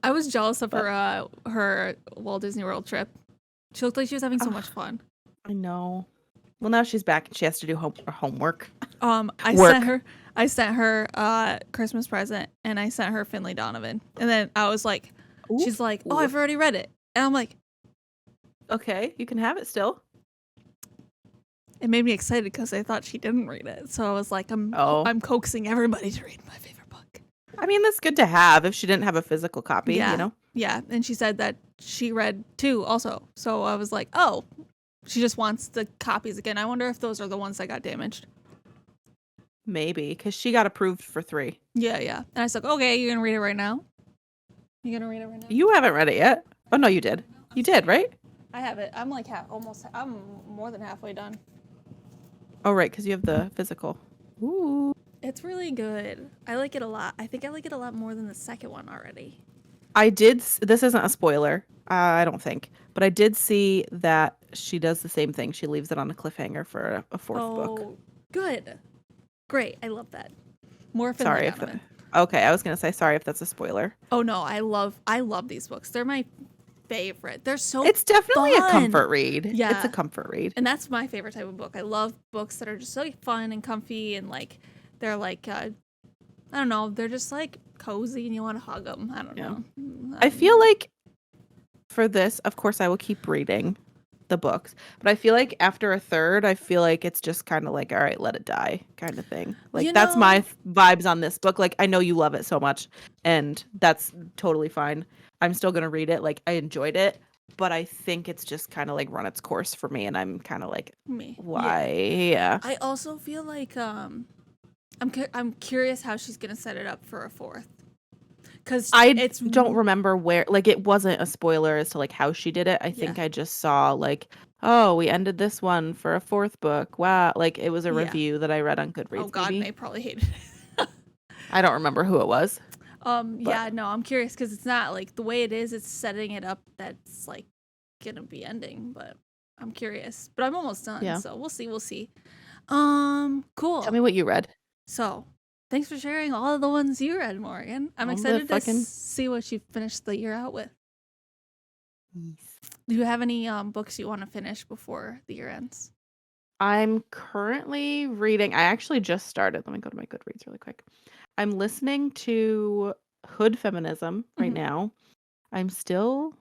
I was jealous of her Walt Disney World trip. She looked like she was having so much fun. I know. Well, now she's back and she has to do her homework. I Work. sent her Christmas present, and I sent her Finley Donovan, and then I was like, she's like, oh, I've already read it, and I'm like, okay, you can have it still. It made me excited because I thought she didn't read it, so I was like, I'm coaxing everybody to read my favorite book. I mean, that's good to have if she didn't have a physical copy, yeah. you know? Yeah, and she said that she read 2 also, so I was like, oh, she just wants the copies again. I wonder if those are the ones that got damaged. Maybe, because she got approved for 3. Yeah. And I was like, okay, you gonna read it right now? You gonna read it right now? You haven't read it yet. Oh, no, you did. You did, right? I have it. I'm like I'm more than halfway done. Oh, right, because you have the physical. Ooh. It's really good. I like it a lot. I think I like it a lot more than the second one already. This isn't a spoiler, I don't think, but I did see that she does the same thing. She leaves it on a cliffhanger for a 4th book. Oh, good. Great. I love that. More Finley Sorry Donovan. Okay, I was going to say sorry if that's a spoiler. Oh no, I love these books. They're my favorite. They're so It's definitely fun. a comfort read. Yeah. It's a comfort read. And that's my favorite type of book. I love books that are just so fun and comfy, and like they're like I don't know, they're just like cozy and you want to hug them. I don't know. I feel like for this, of course, I will keep reading the books, but I feel like after a third, I feel like it's just kind of like, all right, let it die kind of thing. Like that's my vibes on this book. Like I know you love it so much, and that's totally fine. I'm still going to read it. Like I enjoyed it, but I think it's just kind of like run its course for me, and I'm kind of like, why? Yeah. I also feel like I'm curious how she's gonna set it up for a 4th, because I don't remember where. Like it wasn't a spoiler as to like how she did it. I think I just saw like, oh, we ended this one for a 4th book. Wow, like it was a review that I read on Goodreads. Oh God, maybe. they probably hated it. I don't remember who it was. Yeah, no, I'm curious because it's not like the way it is. It's setting it up that's like gonna be ending, but I'm curious. But I'm almost done, so we'll see. Cool. Tell me what you read. So, thanks for sharing all of the ones you read, Morgan. I'm excited to see what you finished the year out with. Do you have any books you want to finish before the year ends? I'm currently reading. I actually just started. Let me go to my Goodreads really quick. I'm listening to Hood Feminism right now. I still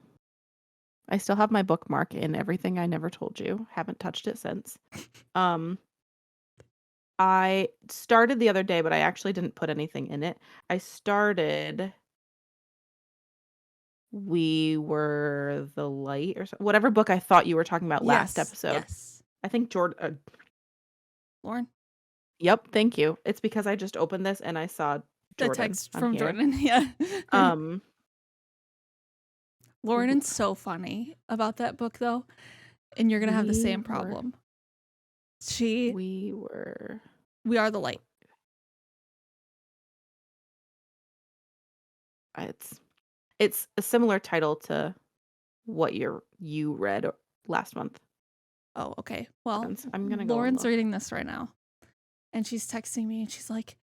have my bookmark in Everything I Never Told You. Haven't touched it since. I started the other day, but I actually didn't put anything in it. I started We Were the Light or whatever book I thought you were talking about last episode. Yes. I think Lauren? Yep, thank you. It's because I just opened this and I saw Jordan the text from here. Jordan. Yeah. Lauren's so funny about that book though, and you're gonna have the same problem. We Are the Light. It's a similar title to what you read last month. Oh, okay. Well, I'm gonna go. Lauren's reading this right now, and she's texting me, and she's like,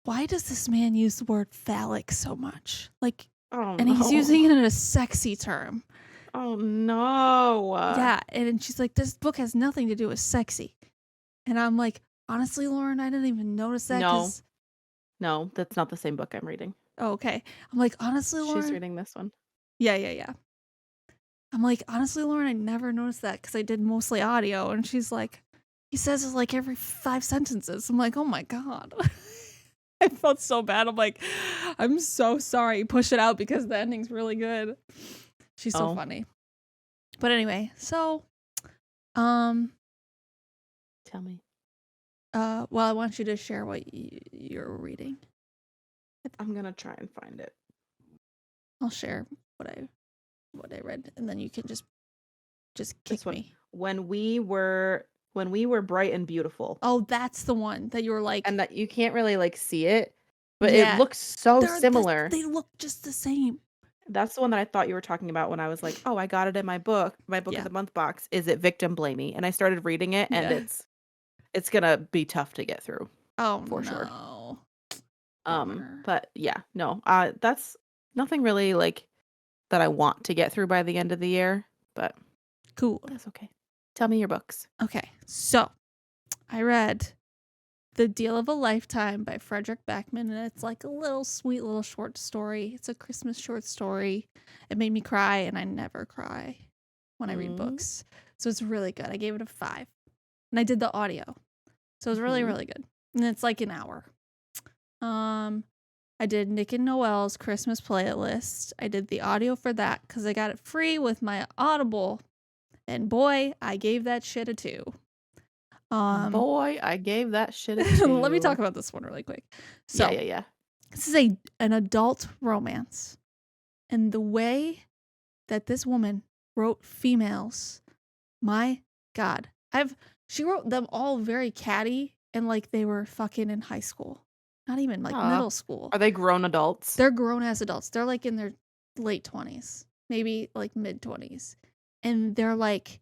"Why does this man use the word phallic so much? Like, and he's using it in a sexy term." Oh no. Yeah, and she's like, "This book has nothing to do with sexy," and I'm like, "Honestly, Lauren, I didn't even notice that." No, that's not the same book I'm reading. Oh, okay. I'm like, honestly, Lauren. She's reading this one. Yeah. I'm like, honestly, Lauren, I never noticed that because I did mostly audio. And she's like, he says it like every 5 sentences. I'm like, oh my God. I felt so bad. I'm like, I'm so sorry. Push it out because the ending's really good. She's so funny. But anyway, so, tell me. Well, I want you to share what you're reading. I'm gonna try and find it. I'll share what I read, and then you can just kick me. When we were bright and beautiful. Oh, that's the one that you were like, and that you can't really like see it, but it looks so similar. They look just the same. That's the one that I thought you were talking about when I was like, oh, I got it in my book of the month box. Is it Victim Blamey? And I started reading it, and it's gonna be tough to get through. Oh, for sure. Bummer. But yeah, no, that's nothing really like that I want to get through by the end of the year, but cool. That's okay. Tell me your books. Okay, so I read The Deal of a Lifetime by Frederick Backman, and it's like a little sweet little short story. It's a Christmas short story. It made me cry, and I never cry when I read books. So it's really good. I gave it a 5. And I did the audio. So it was really, really good. And it's like an hour. I did Nick and Noelle's Christmas playlist. I did the audio for that because I got it free with my Audible. And boy, I gave that shit a 2. Boy, I gave that shit a 2. Let me talk about this one really quick. So, yeah. This is an adult romance. And the way that this woman wrote females, my God. She wrote them all very catty and like they were fucking in high school. Not even like middle school. Are they grown adults? They're grown ass adults. They're like in their late 20s, maybe like mid 20s. And they're like,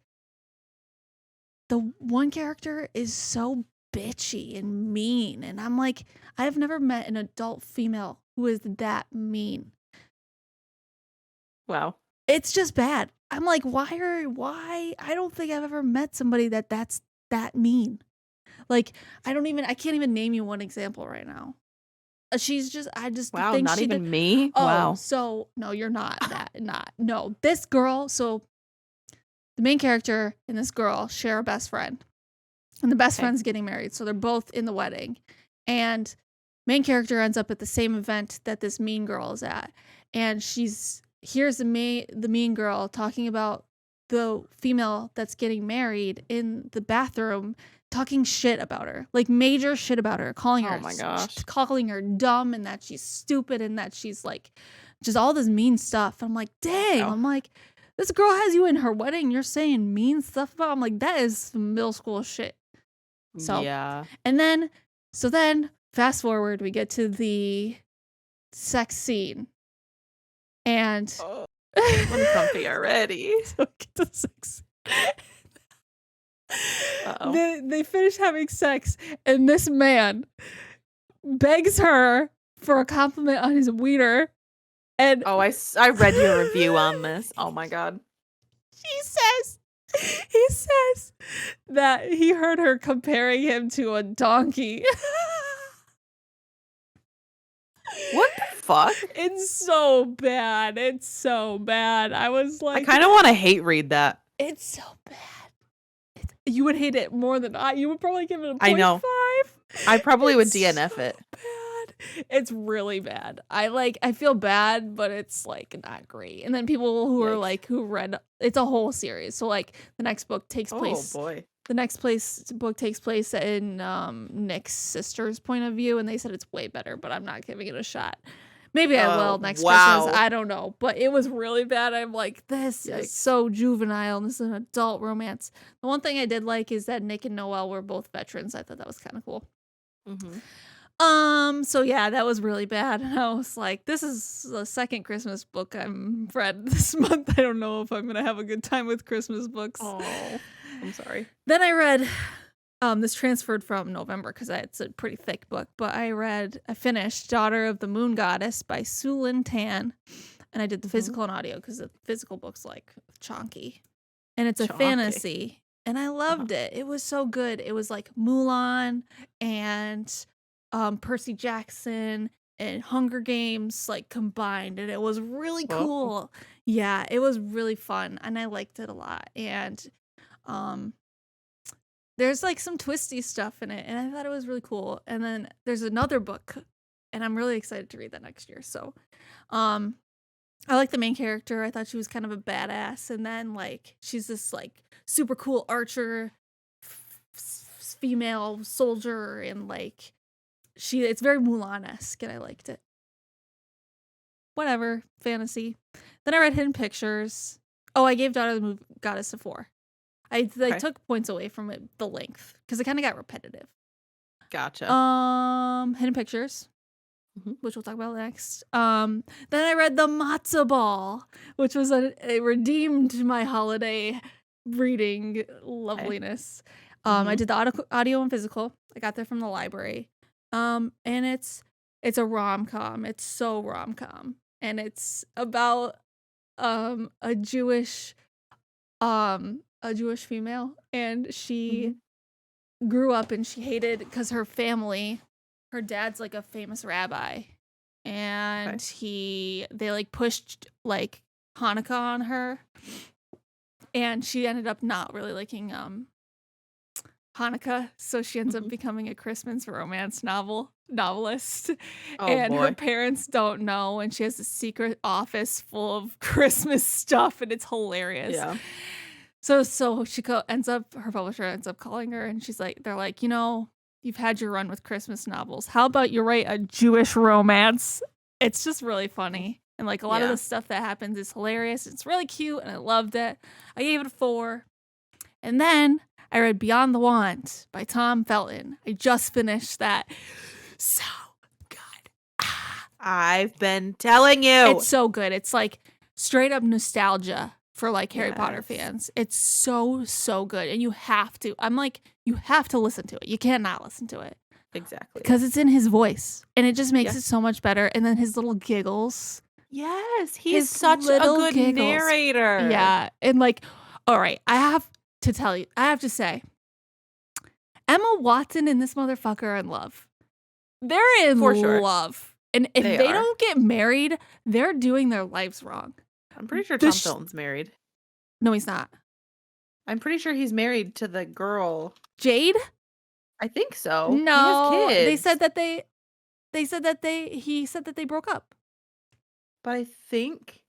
the one character is so bitchy and mean. And I'm like, I have never met an adult female who is that mean. Wow. It's just bad. I'm like, why? I don't think I've ever met somebody that's that mean. Like, I can't even name you one example right now. I just wow, think not she even did, me. oh, wow. So no, you're not no. This girl. So the main character and this girl share a best friend, and the best friend's getting married. So they're both in the wedding, and main character ends up at the same event that this mean girl is at, and here's the mean girl talking about the female that's getting married in the bathroom, talking shit about her, like major shit about her, calling her, oh my gosh, calling her dumb and that she's stupid and that she's like just all this mean stuff. I'm like, dang. I'm like, this girl has you in her wedding. You're saying mean stuff about. I'm like, that is some middle school shit. So yeah. And then fast forward, we get to the sex scene. And I'm comfy already. So get the sex. They finish having sex, and this man begs her for a compliment on his wiener. And I read your review on this. Oh my God. He says that he heard her comparing him to a donkey. What the fuck? It's so bad. I was like, I kind of want to hate read that. It's so bad. You would hate it more than I. You would probably give it a 0.5. I know. I probably would DNF it. Bad. It's really bad. I feel bad, but it's like not great. And then people who are like who read it's a whole series. So like the next book takes place. Oh boy. The next book takes place in Nick's sister's point of view, and they said it's way better, but I'm not giving it a shot. Maybe I will next Christmas. I don't know. But it was really bad. I'm like, this is so juvenile. And this is an adult romance. The one thing I did like is that Nick and Noelle were both veterans. I thought that was kind of cool. Mm-hmm. So yeah, that was really bad. And I was like, this is the second Christmas book I've read this month. I don't know if I'm going to have a good time with Christmas books. Oh, I'm sorry. Then I read... this transferred from November because it's a pretty thick book, but I finished Daughter of the Moon Goddess by Sue Lynn Tan, and I did the physical and audio because the physical book's like chonky, and it's a fantasy, and I loved it. It was so good. It was like Mulan and Percy Jackson and Hunger Games like combined, and it was really cool. Yeah, it was really fun, and I liked it a lot, and there's like some twisty stuff in it, and I thought it was really cool. And then there's another book, and I'm really excited to read that next year. So, I like the main character. I thought she was kind of a badass, and then like she's this like super cool archer, female soldier, and like it's very Mulan-esque, and I liked it. Whatever, fantasy. Then I read Hidden Pictures. Oh, I gave Daughter of the Moon Goddess a 4. I took points away from it, the length, because it kind of got repetitive. Gotcha. Hidden Pictures, which we'll talk about next. Then I read The Matzo Ball, which was it redeemed my holiday reading loveliness. I did the audio and physical. I got that from the library. And it's a rom-com. It's so rom-com, and it's about a Jewish female, and she grew up and she hated because her family, her dad's like a famous rabbi, and they like pushed like Hanukkah on her, and she ended up not really liking Hanukkah, so she ends up becoming a Christmas romance novelist. And her parents don't know, and she has a secret office full of Christmas stuff, and it's hilarious. Yeah. So she her publisher ends up calling her, and they're like, you've had your run with Christmas novels. How about you write a Jewish romance? It's just really funny. And like a lot of the stuff that happens is hilarious. It's really cute, and I loved it. I gave it a 4. And then I read Beyond the Wand by Tom Felton. I just finished that. So good. I've been telling you. It's so good. It's like straight up nostalgia for like Harry Potter fans. It's so, so good. And you have to. You have to listen to it. You can't not listen to it. Exactly. Because it's in his voice. And it just makes it so much better. And then his little giggles. Yes. He's such a good narrator. Yeah. And like, all right, I have to say, Emma Watson and this motherfucker are in love. They're in love. And if they don't get married, they're doing their lives wrong. I'm pretty sure Tom Felton's married. No, he's not. I'm pretty sure he's married to the girl. Jade? I think so. No. He has kids. He said that they broke up. But I think,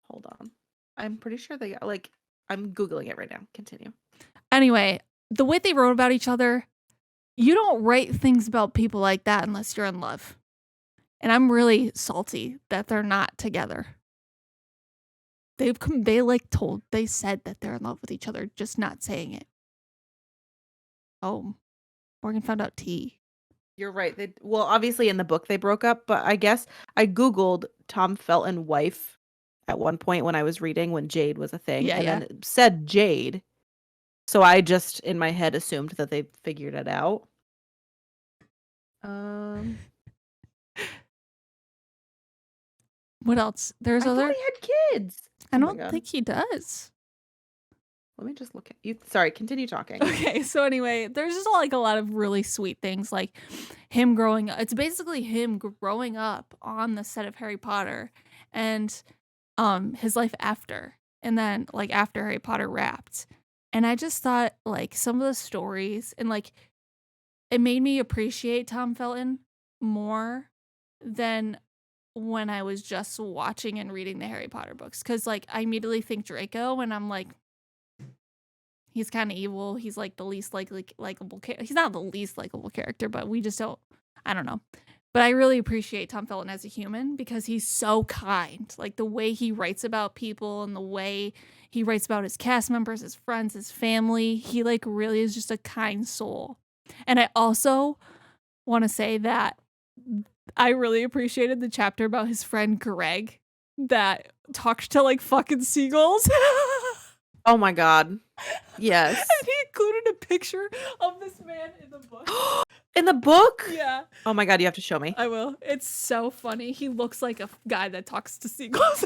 hold on. I'm pretty sure they got, like, I'm Googling it right now. Continue. Anyway, the way they wrote about each other, you don't write things about people like that unless you're in love. And I'm really salty that they're not together. They said that they're in love with each other, just not saying it. Oh, Morgan found out tea. You're right. Well, obviously in the book they broke up, but I guess I Googled Tom Felton wife at one point when I was reading when Jade was a thing. Then it said Jade. So I just in my head assumed that they figured it out. What else? I thought he had kids. I don't think he does. Let me just look at you. Sorry, continue talking. Okay, so anyway, there's just like a lot of really sweet things, like him growing up. It's basically him growing up on the set of Harry Potter, and his life after, and then like after Harry Potter wrapped. And I just thought like some of the stories, and like it made me appreciate Tom Felton more than when I was just watching and reading the Harry Potter books, because like I immediately think Draco, and I'm like, he's kind of evil. He's like the least likable character. He's not the least likable character, but we just don't. I don't know. But I really appreciate Tom Felton as a human because he's so kind. Like the way he writes about people and the way he writes about his cast members, his friends, his family. He like really is just a kind soul. And I also want to say that I really appreciated the chapter about his friend Greg that talks to like fucking seagulls. Oh my God. Yes. And he included a picture of this man in the book. In the book? Yeah. Oh my God, you have to show me. I will. It's so funny. He looks like a guy that talks to seagulls.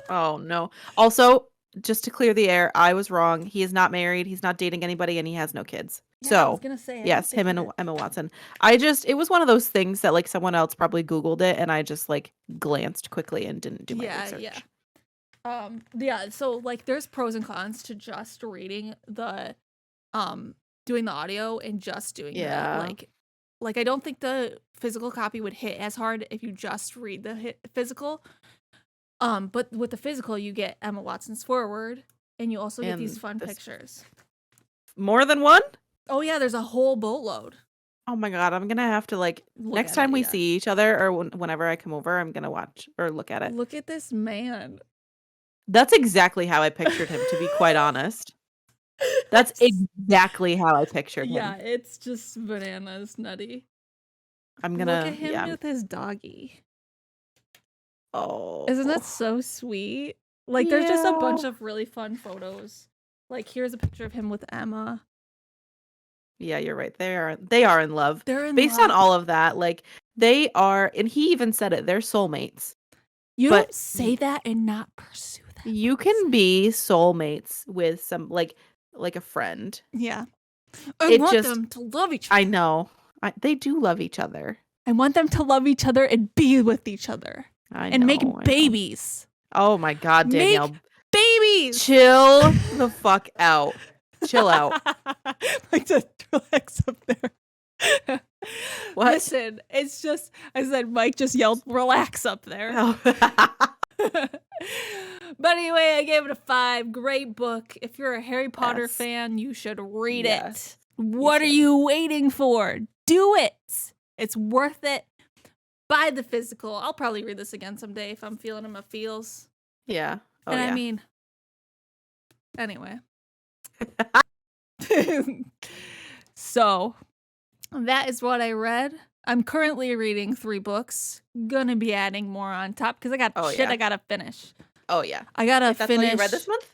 Oh no. Also, just to clear the air, I was wrong. He is not married. He's not dating anybody, and he has no kids. Yeah, I was gonna say, yes, him and Emma Watson. It was one of those things that like someone else probably Googled it, and I just like glanced quickly and didn't do my research. So like there's pros and cons to just reading the doing the audio and just doing like I don't think the physical copy would hit as hard if you just read the physical. But with the physical you get Emma Watson's foreword, and you also get these fun pictures. More than one? Oh yeah, there's a whole boatload. Oh my God, I'm gonna have to like next time we see each other or whenever I come over, I'm gonna watch or look at it. Look at this man. That's exactly how I pictured him, to be quite honest. That's exactly how I pictured him. Yeah, it's just bananas nutty. I'm gonna look at him with his doggy. Oh, isn't that so sweet? Like there's just a bunch of really fun photos. Like here's a picture of him with Emma. Yeah, you're right. They are in love. They're in based love. on all of that. Like they are, and he even said it. They're soulmates. You don't say that and not pursue that. You can be soulmates with some like like a friend. Yeah. I It want just- them to love each other. I know. They do love each other. I want them to love each other and be with each other. And make babies. Oh my God, Danielle. Make babies. Chill the fuck out. Chill out. Like, just relax up there. What? Listen, it's just, I said, Mike just yelled, relax up there. Oh. But anyway, I gave it a 5. Great book. If you're a Harry Potter Yes. fan, you should read Yes, it. What are you waiting for? Do it. It's worth it. Buy the physical. I'll probably read this again someday if I'm feeling in my feels. Yeah. Oh, And yeah. I mean, anyway. So, that is what I read. I'm currently reading 3 books. Gonna be adding more on top because I got shit I gotta finish. Oh, yeah. I gotta Wait, that's finish. all you read this month?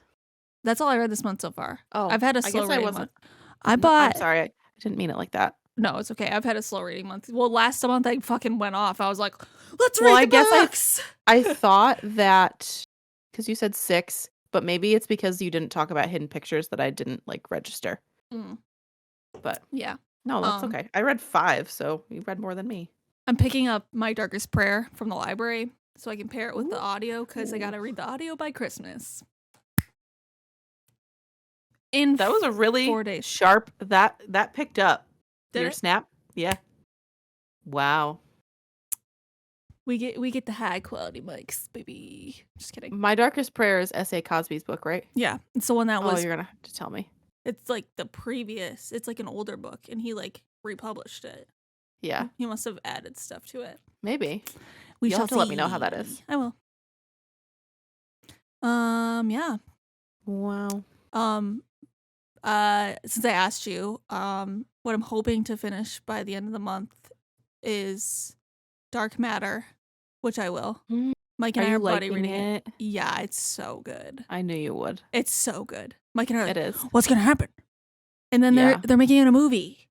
That's all I read this month so far. Oh, I've had a I slow guess I reading wasn't. month. I bought. I'm sorry. I didn't mean it like that. No, it's okay. I've had a slow reading month. Well, last month I fucking went off. I was like, let's Well, read I the guess books. I thought that because you said 6, but maybe it's because you didn't talk about hidden pictures that I didn't like register. But yeah. no, that's okay. I read 5, so you read more than me. I'm picking up My Darkest Prayer from the library so I can pair it with the audio because I gotta read the audio by Christmas. That was a really 4 days. sharp that picked up. Did Your it? snap? Yeah. Wow. We get the high quality mics, baby. Just kidding. My Darkest Prayer is S.A. Cosby's book, right? Yeah, it's the one that Oh, was. you're gonna have to tell me. It's like the previous. It's like an older book, and he like republished it. Yeah, He must have added stuff to it. maybe. We You'll shall have to let me know how that see. is. I will. Yeah. Wow. Since I asked you, what I'm hoping to finish by the end of the month is Dark Matter, which I will. Mike and Are I you are buddy liking reading it. it? Yeah, it's so good. I knew you would. It's so good. Mike and I are It like, is. what's gonna happen? And then Yeah. they're making it a movie.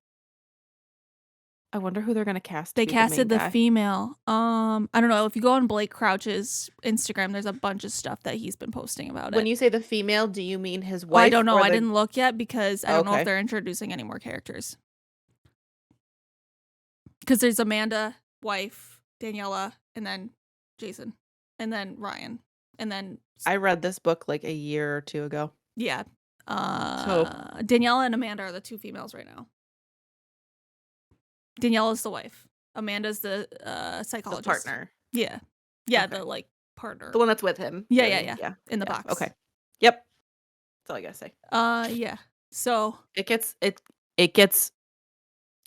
I wonder who they're gonna cast. They to be casted the the main guy. female. I don't know. If you go on Blake Crouch's Instagram, there's a bunch of stuff that he's been posting about it. When you say the female, do you mean his wife? Well, I don't know. or I the- didn't look yet because I don't know Okay. if they're introducing any more characters. Because there's Amanda, wife, Daniela, and then Jason, and then Ryan, and then I read this book like a year or 2 ago. yeah. Daniela and Amanda are the 2 females right now. Daniela's the wife. Amanda's the The psychologist. partner. Yeah. Okay. The like partner. The one that's with him. Yeah, really. yeah. In the box. Okay. Yep. That's all I gotta say. Yeah. So It gets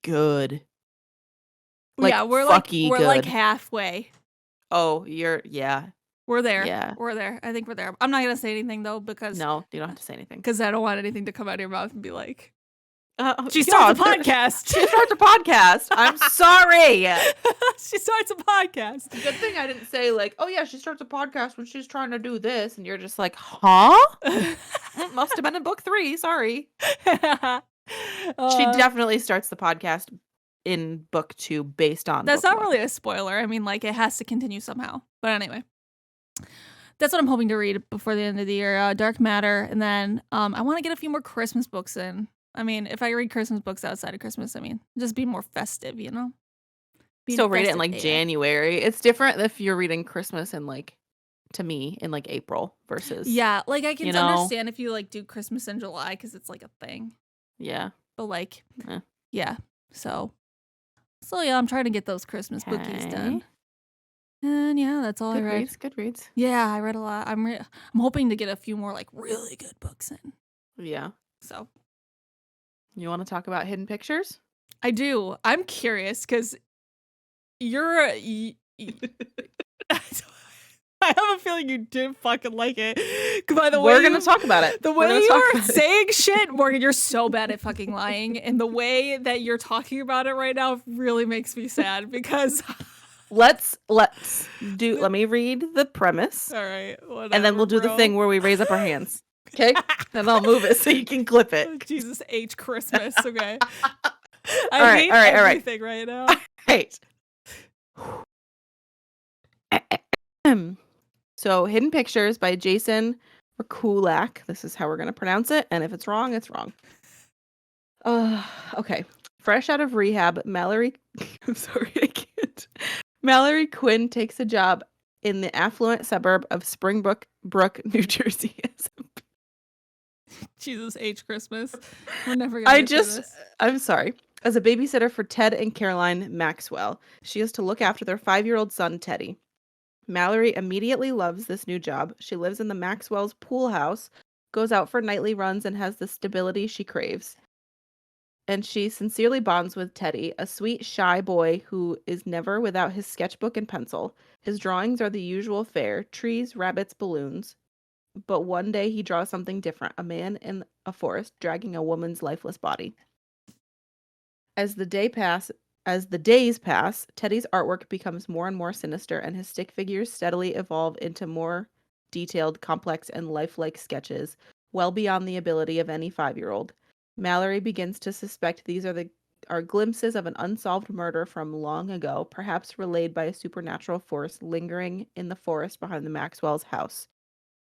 good. Like, yeah, we're fucky like good. halfway. Oh, We're there. Yeah. We're there. I think we're there. I'm not gonna say anything though because no, you don't have to say anything. because I don't want anything to come out of your mouth and be like, she yeah, starts a podcast. She starts a podcast. I'm sorry. She starts a podcast. Good thing I didn't say like, oh yeah, she starts a podcast when she's trying to do this, and you're just like, huh? Must have been in book 3. Sorry. She definitely starts the podcast in book 2 based on. That's book not 1. really a spoiler. I mean, like it has to continue somehow. But anyway, that's what I'm hoping to read before the end of the year. Dark Matter, and then I want to get a few more Christmas books in. I mean, if I read Christmas books outside of Christmas, I mean, just be more festive, you know? Still read it in like January. It's different if you're reading Christmas in like, to me, in like April versus. Yeah, like I can you know? understand if you like do Christmas in July because it's like a thing. Yeah. But like, Eh. yeah. So yeah, I'm trying to get those Christmas bookies done. And yeah, that's all I read. Goodreads. Yeah, I read a lot. I'm hoping to get a few more like really good books in. Yeah. So You want to talk about hidden pictures? I do. I'm curious because you're. I have a feeling you didn't fucking like it. By the way, we're gonna talk about it. The way you are saying shit, Morgan, you're so bad at fucking lying, and the way that you're talking about it right now really makes me sad because. Let's do. Let me read the premise. All right, whatever, and then we'll do the thing where we raise up our hands. Okay, and I'll move it so you can clip it. Jesus H Christmas. Okay. All right. Everything right now. Right. So, Hidden Pictures by Jason or Kulak. This is how we're going to pronounce it. And if it's wrong, it's wrong. Okay. Fresh out of rehab, Mallory... I'm sorry, I can't. Mallory Quinn takes a job in the affluent suburb of Springbrook, New Jersey. Jesus H. Christmas. We're never going to do this. I'm sorry. As a babysitter for Ted and Caroline Maxwell, she is to look after their 5-year-old son, Teddy. Mallory immediately loves this new job. She lives in the Maxwell's pool house, goes out for nightly runs, and has the stability she craves. And she sincerely bonds with Teddy, a sweet, shy boy who is never without his sketchbook and pencil. His drawings are the usual fare: trees, rabbits, balloons. But one day he draws something different: a man in a forest dragging a woman's lifeless body. As the days pass, Teddy's artwork becomes more and more sinister, and his stick figures steadily evolve into more detailed, complex, and lifelike sketches, well beyond the ability of any 5-year-old. Mallory begins to suspect these are glimpses of an unsolved murder from long ago, perhaps relayed by a supernatural force lingering in the forest behind the Maxwell's house.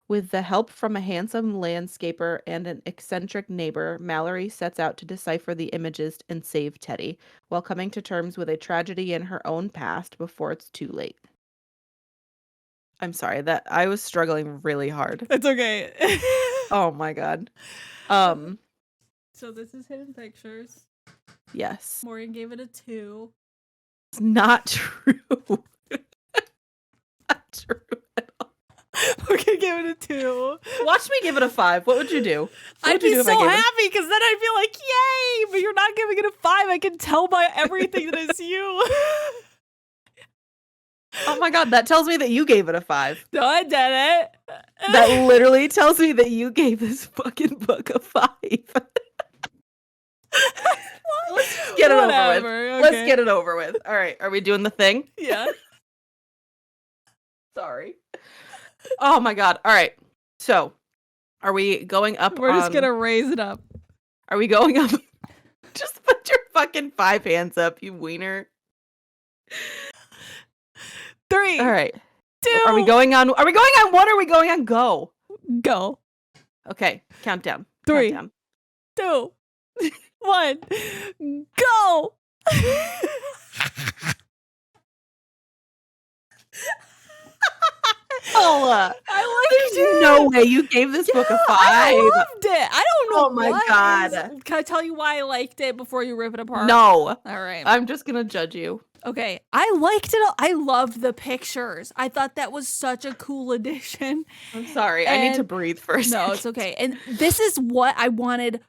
With the help from a handsome landscaper and an eccentric neighbor, Mallory sets out to decipher the images and save Teddy, while coming to terms with a tragedy in her own past before it's too late. I'm sorry, that I was struggling really hard. It's okay. Oh my god. So this is Hidden Pictures. Yes. Morgan gave it a 2. It's not true. Not true at all. Morgan gave it a 2. Watch me give it a 5. What would you do? I'd be so happy because then I'd be like, yay! But you're not giving it a 5. I can tell by everything that it's you. Oh my god, that tells me that you gave it a 5. No, I did it. That literally tells me that you gave this fucking book a 5. Let's just get it over with. Okay. Let's get it over with. All right, are we doing the thing? Yeah. Sorry. Oh my god. All right. So, are we going up? We're just gonna raise it up. Are we going up? Just put your fucking 5 hands up, you wiener. 3. All right. 2. Are we going on 1 or are we going on go? Go. Okay. Countdown. 3. Countdown. 2. 1. Go. Paula, there's no way you gave this book a 5. I loved it. I don't know. Oh my god. Can I tell you why I liked it before you rip it apart? No. All right. I'm just gonna judge you. Okay. I liked it. I loved the pictures. I thought that was such a cool addition. I'm sorry. I need to breathe first. No, it's okay. And this is what I wanted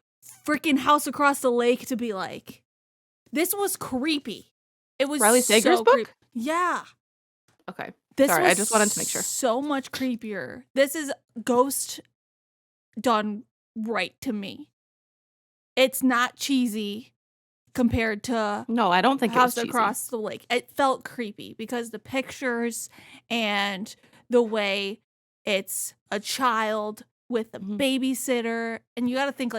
freaking House Across the Lake to be like. This was creepy. It was Riley Sager's book? Creepy. Yeah. Okay. Sorry, I just wanted to make sure. So much creepier. This is Ghost done right to me. It's not cheesy compared to No, I don't think House it was Across the Lake. It felt creepy because the pictures and the way it's a child with a babysitter, and you got to think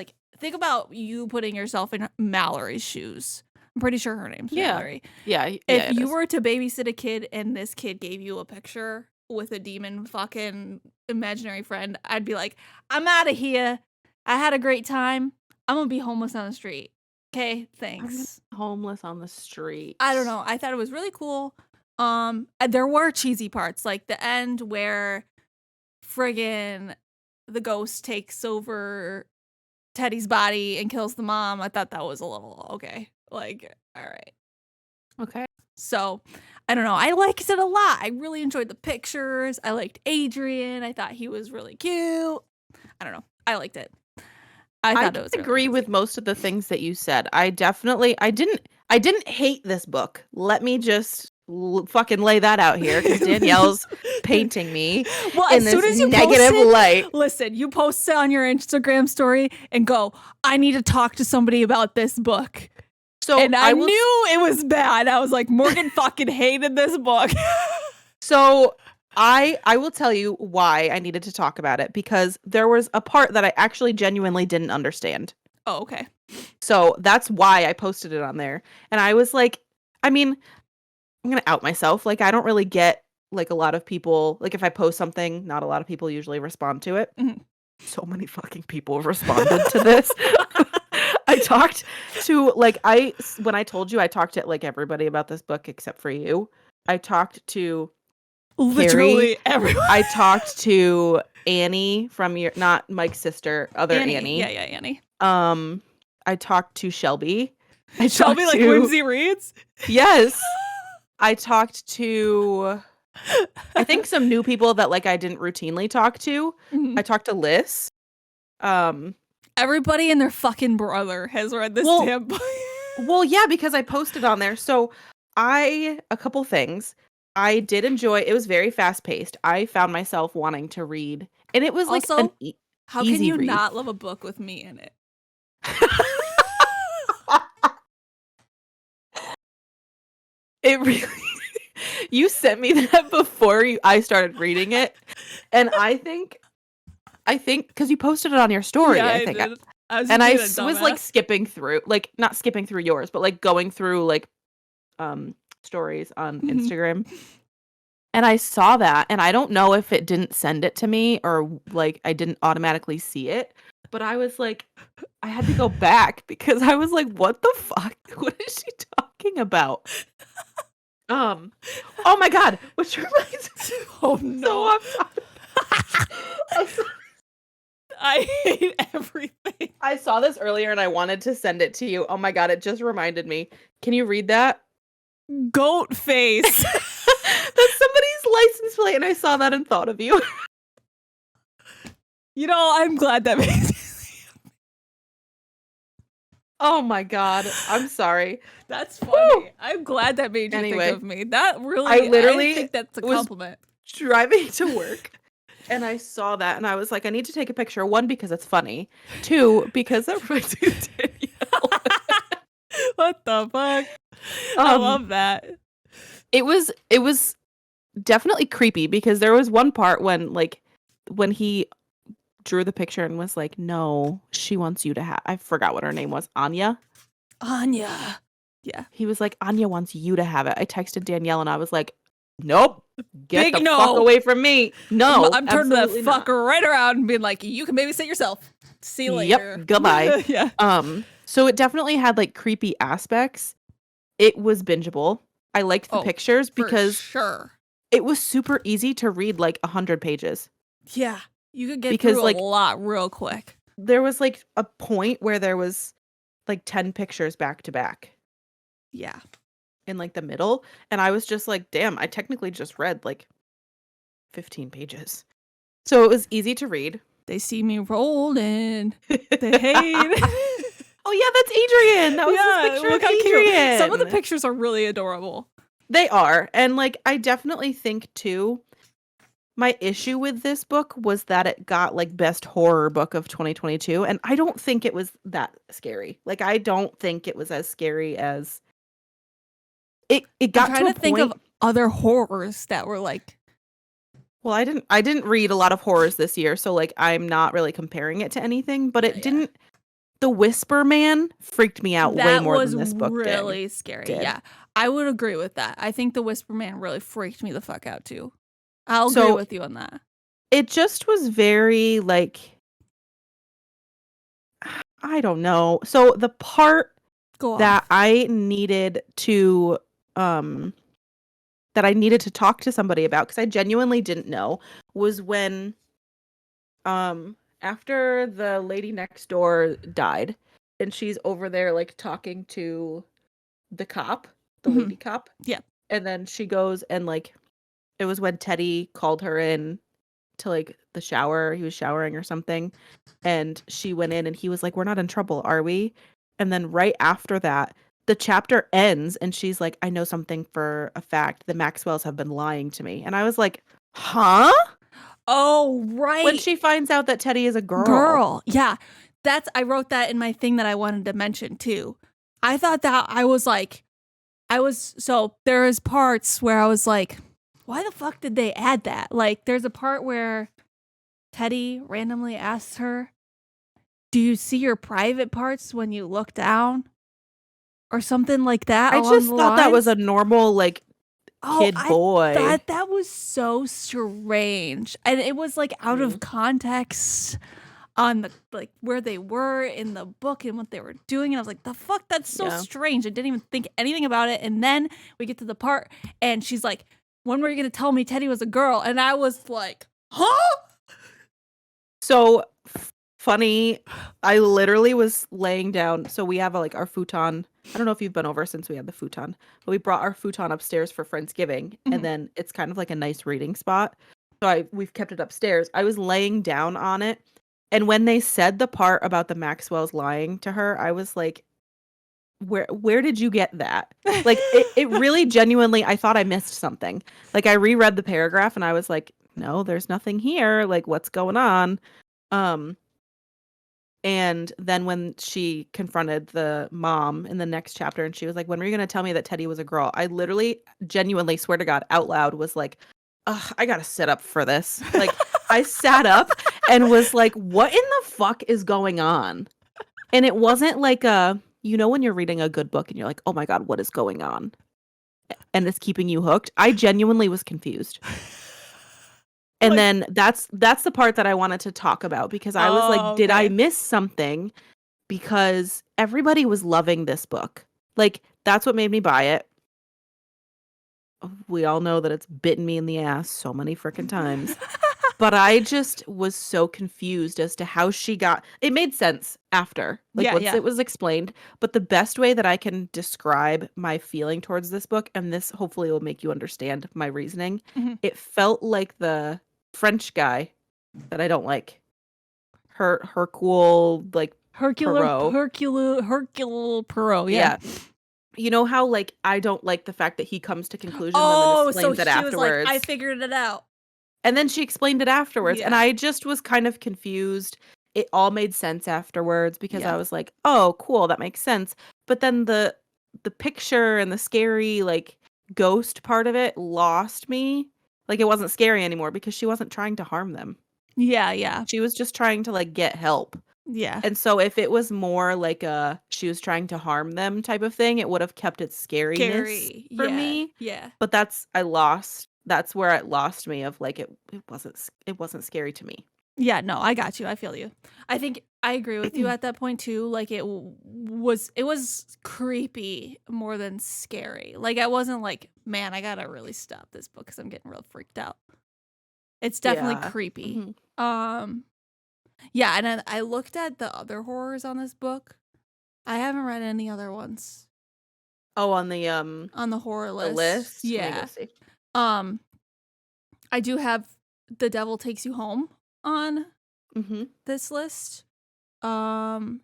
about you putting yourself in Mallory's shoes. I'm pretty sure her name's Mallory. Yeah. If you were to babysit a kid and this kid gave you a picture with a demon fucking imaginary friend, I'd be like, I'm out of here. I had a great time. I'm going to be homeless on the street. Okay, thanks. Homeless on the street. I don't know. I thought it was really cool. There were cheesy parts, like the end where friggin' the ghost takes over Teddy's body and kills the mom. I thought that was a little okay. Like, all right. Okay. So, I don't know. I liked it a lot. I really enjoyed the pictures. I liked Adrian. I thought he was really cute. I don't know. I liked it. I agree with most of the things that you said. I didn't hate this book. Let me just fucking lay that out here because Danielle's painting me in this negative light. Listen, you post it on your Instagram story and go, I need to talk to somebody about this book. So and I knew it was bad. I was like, Morgan fucking hated this book. So I will tell you why I needed to talk about it, because there was a part that I actually genuinely didn't understand. Oh, okay. So that's why I posted it on there. And I was like, I mean, I'm going to out myself. Like, I don't really get like a lot of people, like if I post something, not a lot of people usually respond to it. Mm-hmm. so many fucking people have responded to this. I talked to when I told you I talked to like everybody about this book except for you. I talked to literally Carrie. everyone. I talked to Annie from not Mike's sister, other Annie. Yeah, Annie. I talked to Shelby. Shelby like Whimsy Reads? Yes. I talked to I think some new people that like I didn't routinely talk to. Mm-hmm. I talked to Liz. Everybody and their fucking brother has read this damn book. Well, yeah, because I posted on there. So a couple things. I did enjoy. It was very fast paced. I found myself wanting to read, and it was like also, an how easy can you read. not love a book with me in it? It really. You sent me that before I started reading it, and I think because you posted it on your story. Yeah, I think. I did. I was like skipping through, like not skipping through yours, but like going through like stories on Instagram. And I saw that, and I don't know if it didn't send it to me or like I didn't automatically see it, but I was like, I had to go back because I was like, what the fuck? What is she talking about? Oh my god, which reminds me. Oh no. So I hate everything. I saw this earlier and I wanted to send it to you. Oh my god, it just reminded me. Can you read that? Goat face. That's somebody's license plate, and I saw that and thought of you. You know, I'm glad that makes sense. Oh my god, I'm sorry. That's funny. Woo! I'm glad that made you think of me. That really, I literally think that's a compliment. Driving to work, and I saw that, and I was like, I need to take a picture. 1, because it's funny. 2, because that reminds me of Danielle. What the fuck? I love that. It was definitely creepy because there was one part when he drew the picture and was like, no, she wants you to have, I forgot what her name was. Anya. Yeah. He was like, Anya wants you to have it. I texted Danielle and I was like, nope. Get Big the fuck away from me. No. I'm turning that fucker right around and being like, you can babysit yourself. See you later. Yep. Goodbye. Yeah. So it definitely had like creepy aspects. It was bingeable. I liked the pictures because sure. It was super easy to read like 100 pages. Yeah. You could get through a lot real quick. There was like a point where there was like 10 pictures back to back. Yeah. In like the middle. And I was just like, damn, I technically just read like 15 pages. So it was easy to read. They see me rolling. They hate. Oh yeah, that's Adrian. That was his picture of Adrian. Cute. Some of the pictures are really adorable. They are. And like I definitely think too, my issue with this book was that it got like best horror book of 2022. And I don't think it was that scary. Like I don't think it was as scary as it got. I'm trying to think of other horrors that were like. Well, I didn't read a lot of horrors this year, so like I'm not really comparing it to anything, but it didn't. The Whisper Man freaked me out way more than this book did. That was really scary. Yeah, I would agree with that. I think the Whisper Man really freaked me the fuck out too. I'll agree with you on that. It just was very like, I don't know. So the part that I needed to talk to somebody about, because I genuinely didn't know, was when after the lady next door died and she's over there like talking to the cop, the lady cop. Yeah. And then she goes and like, it was when Teddy called her in to like the shower. He was showering or something. And she went in and he was like, we're not in trouble, are we? And then right after that, the chapter ends and she's like, I know something for a fact. The Maxwells have been lying to me. And I was like, huh? Oh, right. When she finds out that Teddy is a girl. Yeah. I wrote that in my thing that I wanted to mention too. I thought that so there's parts where I was like, why the fuck did they add that? Like there's a part where Teddy randomly asks her, do you see your private parts when you look down? Or something like that. I just thought that was a normal like kid boy. I thought that was so strange. And it was like out of context. on the like where they were in the book and what they were doing, and I was like, the fuck, that's so strange. I didn't even think anything about it. And then we get to the part and she's like, when were you gonna tell me Teddy was a girl? And I was like, huh? So funny, I literally was laying down. So we have our futon. I don't know if you've been over since we had the futon, but we brought our futon upstairs for Friendsgiving, and then it's kind of like a nice reading spot. So we've kept it upstairs. I was laying down on it, and when they said the part about the Maxwells lying to her, I was like, where did you get that? Like it really genuinely, I thought I missed something. Like I reread the paragraph and I was like, no, there's nothing here. Like what's going on? And then when she confronted the mom in the next chapter and she was like, when were you going to tell me that Teddy was a girl? I literally, genuinely, swear to God, out loud was like, ugh, I got to sit up for this. Like, I sat up and was like, what in the fuck is going on? And it wasn't like when you're reading a good book and you're like, oh my God, what is going on? And it's keeping you hooked. I genuinely was confused. And then that's the part that I wanted to talk about because I was like, did I miss something? Because everybody was loving this book. Like, that's what made me buy it. We all know that it's bitten me in the ass so many freaking times. But I just was so confused as to how she got... It made sense after. Once it was explained. But the best way that I can describe my feeling towards this book, and this hopefully will make you understand my reasoning, it felt like the French guy that I don't like. Hercule Poirot. Yeah. You know how I don't like the fact that he comes to conclusions and then explains it afterwards. Was like, I figured it out. And then she explained it afterwards. Yeah. And I just was kind of confused. It all made sense afterwards because I was like, oh, cool, that makes sense. But then the picture and the scary ghost part of it lost me. It wasn't scary anymore because she wasn't trying to harm them. Yeah. She was just trying to get help. Yeah. And so if it was more like she was trying to harm them type of thing, it would have kept its scariness for me. Yeah. But that's where it lost me of it wasn't scary to me. Yeah, no, I got you. I feel you. I think I agree with you at that point too. It was creepy more than scary. I wasn't like, man, I gotta really stop this book because I'm getting real freaked out. It's definitely creepy. Mm-hmm. Yeah, and then I looked at the other horrors on this book. I haven't read any other ones. Oh, on the horror list. The list? Yeah. I do have The Devil Takes You Home on this list. I'm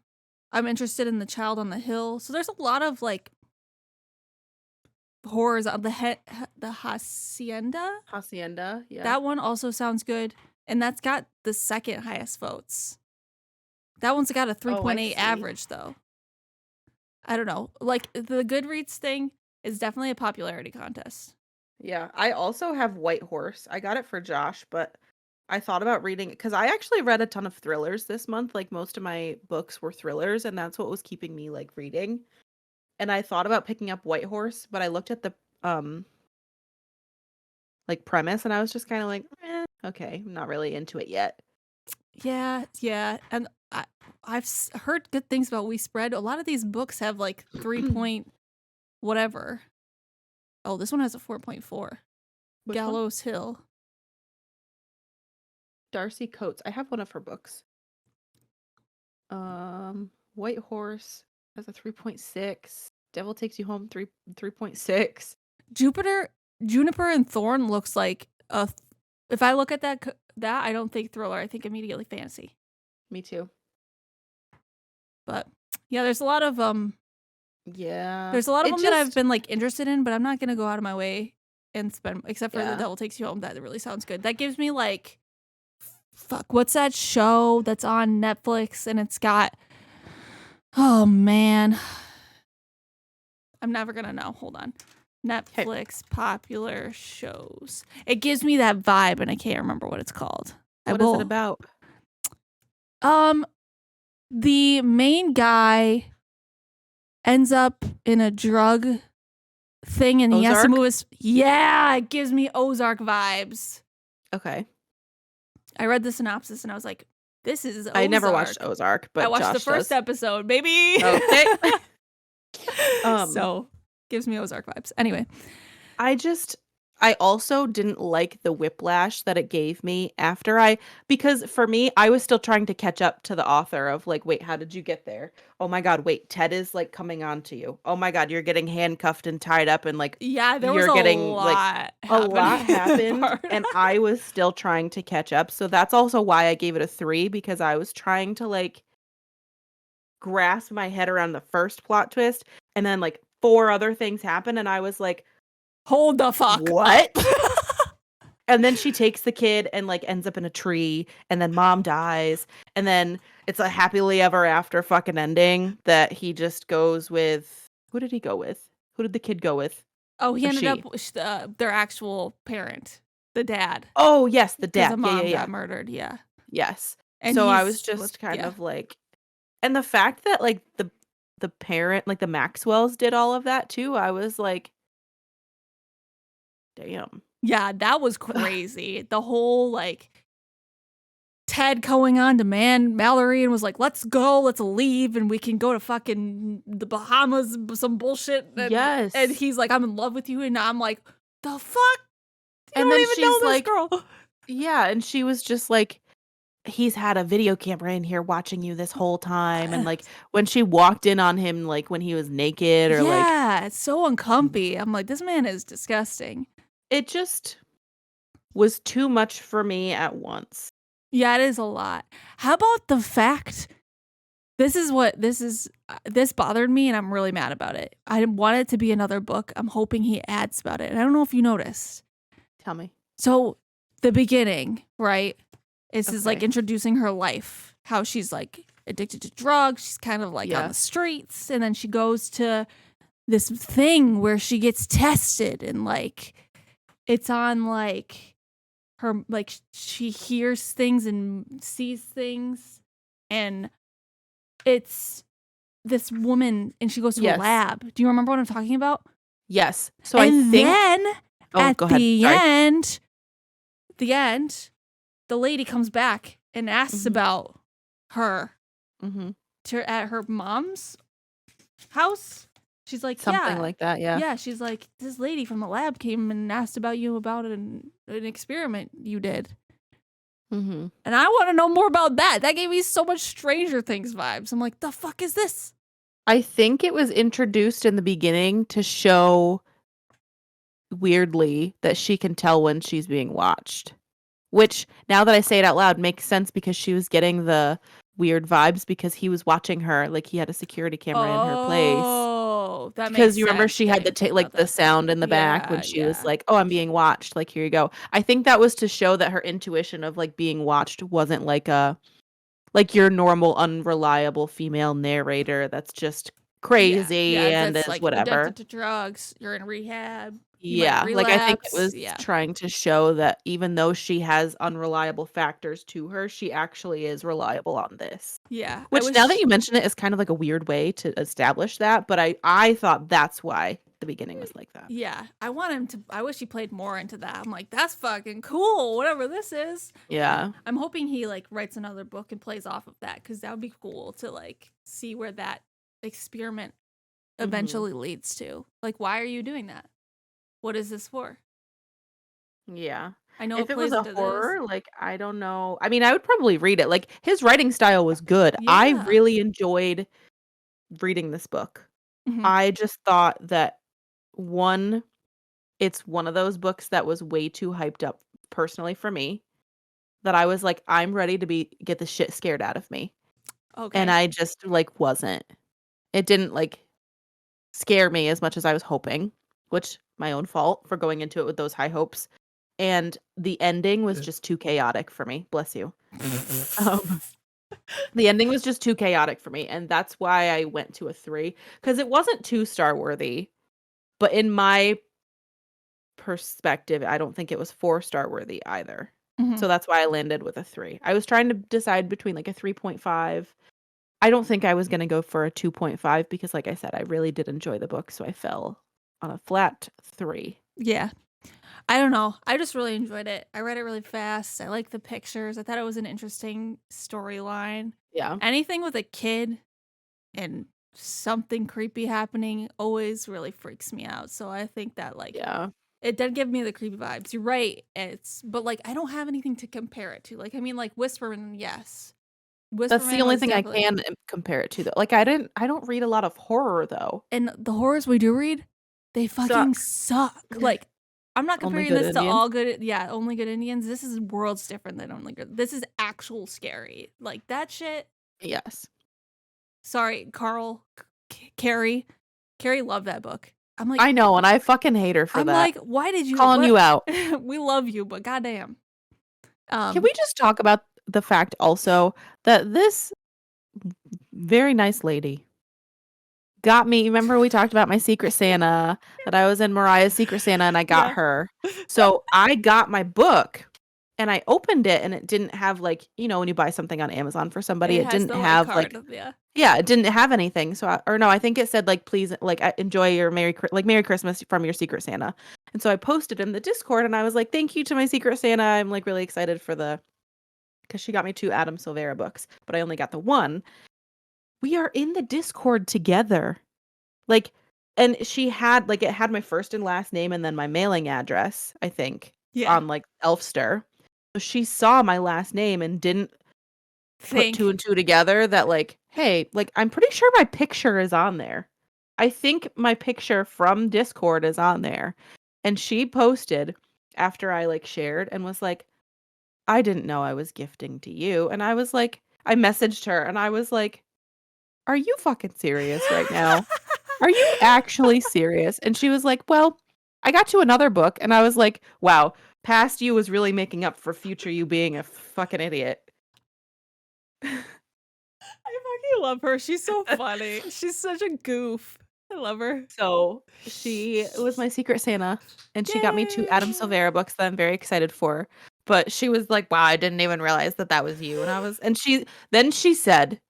interested in The Child on the Hill. So there's a lot of horrors on the Hacienda. Hacienda, yeah. That one also sounds good. And that's got the second highest votes. That one's got a 3.8 average, though. I don't know. The Goodreads thing is definitely a popularity contest. Yeah. I also have White Horse. I got it for Josh, but I thought about reading it because I actually read a ton of thrillers this month. Most of my books were thrillers, and that's what was keeping me reading. And I thought about picking up White Horse, but I looked at the premise, and I was just kind of okay, I'm not really into it yet. Yeah, and I've heard good things about We Spread. A lot of these books have 3 point whatever. Oh, this one has a 4.4. Gallows Hill. Darcy Coates. I have one of her books. White Horse has a 3.6. Devil Takes You Home 3.6. Juniper and Thorn looks like a. If I look at that I don't think thriller. I think immediately fantasy. Me too. But yeah, there's a lot of Yeah. There's a lot of them that I've been interested in, but I'm not gonna go out of my way and spend. Except for The Devil Takes You Home. That really sounds good. That gives me fuck. What's that show that's on Netflix and it's got? Oh man, I'm never gonna know. Hold on. Netflix popular shows. It gives me that vibe, and I can't remember what it's called. What is it about? The main guy ends up in a drug thing, and he has to move his. Yeah, it gives me Ozark vibes. Okay. I read the synopsis, and I was like, This is Ozark. I never watched Ozark, but I watched Josh the first does. episode, baby. Okay. So gives me Ozark vibes. Anyway, I also didn't like the whiplash that it gave me because for me, I was still trying to catch up to the author of like, wait, how did you get there? Oh my God, wait, Ted is like coming on to you. Oh my God, you're getting handcuffed and tied up and like, yeah, there was you're a getting lot like a lot happened and I was still trying to catch up. So that's also why I gave it a 3, because I was trying to like grasp my head around the first plot twist and then like 4 other things happen and I was like, hold the fuck what? up. And then she takes the kid and like ends up in a tree and then mom dies and then it's a happily ever after fucking ending that he just goes with. Who did he go with? Who did the kid go with? Oh, he ended up with their actual parent, the dad. Oh, yes, the dad. The mom yeah. got murdered, yeah. Yes. And so I was just kind of like, and the fact that like the parent, like the Maxwells did all of that too, I was like, damn. Yeah, that was crazy. The whole like Ted going on to Mallory and was like, let's go, let's leave, and we can go to fucking the Bahamas, some bullshit. And, yes. And he's like, I'm in love with you. And I'm like, the fuck? You and don't then even she's know this like, girl. Yeah, and she was just like, he's had a video camera in here watching you this whole time. And like when she walked in on him, like when he was naked or like. Yeah, it's so uncomfy. I'm like, this man is disgusting. It just was too much for me at once. Yeah, it is a lot. How about the fact this bothered me and I'm really mad about it. I didn't want it to be another book. I'm hoping he adds about it. And I don't know if you noticed. Tell me. So the beginning, right? Is like introducing her life, how she's like addicted to drugs. She's kind of like on the streets. And then she goes to this thing where she gets tested and like it's on like her, like she hears things and sees things and it's this woman and she goes to a lab. Do you remember what I'm talking about? Yes. So and I think then at the end, the lady comes back and asks about her at her mom's house. She's like, something like that, yeah. Yeah, she's like, this lady from the lab came and asked about you about an experiment you did. And I want to know more about that. That gave me so much Stranger Things vibes. I'm like, the fuck is this? I think it was introduced in the beginning to show weirdly that she can tell when she's being watched. Which, now that I say it out loud, makes sense because she was getting the weird vibes because he was watching her. Like, he had a security camera in her place. Oh, that makes sense. Because you remember she had to take, like, the sound in the back when she was like, oh, I'm being watched. Like, here you go. I think that was to show that her intuition of, like, being watched wasn't like your normal, unreliable female narrator that's just crazy and that's is like whatever. Addicted to drugs. You're in rehab. Yeah, like I think it was trying to show that even though she has unreliable factors to her, she actually is reliable on this. Yeah. Which now that you mention it is kind of like a weird way to establish that, but I thought that's why the beginning was like that. Yeah. I wish he played more into that. I'm like, that's fucking cool, whatever this is. Yeah. I'm hoping he like writes another book and plays off of that because that would be cool to like see where that experiment eventually leads to. Like, why are you doing that? What is this for? Yeah. I know if it was a horror, like, I don't know. I mean, I would probably read it. Like, his writing style was good. Yeah. I really enjoyed reading this book. I just thought that it's one of those books that was way too hyped up personally for me, that I was like, I'm ready to get the shit scared out of me. Okay. And I just like wasn't. It didn't like scare me as much as I was hoping, which my own fault for going into it with those high hopes. And the ending was just too chaotic for me. Bless you. The ending was just too chaotic for me. And that's why I went to a 3. Because it wasn't too star-worthy. But in my perspective, I don't think it was 4-star worthy either. So that's why I landed with a 3. I was trying to decide between like a 3.5. I don't think I was going to go for a 2.5 because, like I said, I really did enjoy the book. So I fell on a flat 3. Yeah. I don't know. I just really enjoyed it. I read it really fast. I like the pictures. I thought it was an interesting storyline. Yeah. Anything with a kid and something creepy happening always really freaks me out. So I think that Yeah. it did give me the creepy vibes. You're right. But like I don't have anything to compare it to. Like I mean like Whisperman, yes. That's the Whisperman only was thing I definitely can compare it to, though. Like, I don't read a lot of horror, though. and the horrors we do read, they fucking Suck. suck. Like I'm not Only comparing Good this to Indians? all good only good Indians. This is worlds different than only good. This is actual scary. Like that shit. Yes. Sorry, Carl, Carrie. Carrie loved that book. I'm like I know, and I fucking hate her for I'm that. like, why did you Calling you out. We love you, but goddamn. Can we just talk about the fact also that this very nice lady got me. Remember we talked about my Secret Santa, that I was in Mariah's Secret Santa and I got Yeah. her. So I got my book and I opened it and it didn't have like, you know, when you buy something on Amazon for somebody, it has didn't the, have card, like yeah, it didn't have anything. So I think it said like please like enjoy your Merry Christmas from your Secret Santa. And so I posted in the Discord and I was like, thank you to my Secret Santa. I'm like really excited for because she got me 2 Adam Silvera books, but I only got the one. We are in the Discord together. Like, and she had like it had my first and last name and then my mailing address, I think, on like Elfster. So she saw my last name and didn't put 2 and 2 together that like, hey, like I'm pretty sure my picture is on there. I think my picture from Discord is on there. And she posted after I like shared and was like, I didn't know I was gifting to you. And I was like, I messaged her and I was like, are you fucking serious right now? Are you actually serious? And she was like, well, I got you another book. And I was like, wow, past you was really making up for future you being a fucking idiot. I fucking love her. She's so funny. She's such a goof. I love her. So she was my Secret Santa and she got me 2 Adam Silvera books that I'm very excited for. But she was like, wow, I didn't even realize that was you. And I was, and then she said,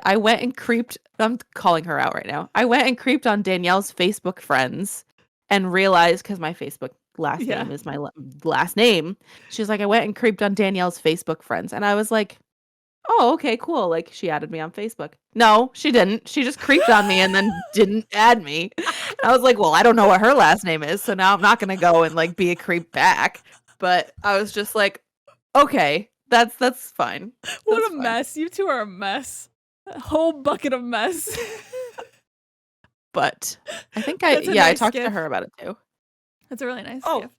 I went and creeped. I'm calling her out right now. I went and creeped on Danielle's Facebook friends and realized because my Facebook last name is my last name. She's like, I went and creeped on Danielle's Facebook friends. And I was like, oh, okay, cool. Like she added me on Facebook. No, she didn't. She just creeped on me and then didn't add me. And I was like, well, I don't know what her last name is. So now I'm not going to go and like be a creep back. But I was just like, okay. That's fine. What a mess. You two are a mess. A whole bucket of mess. But I think I talked to her about it too. That's a really nice gift.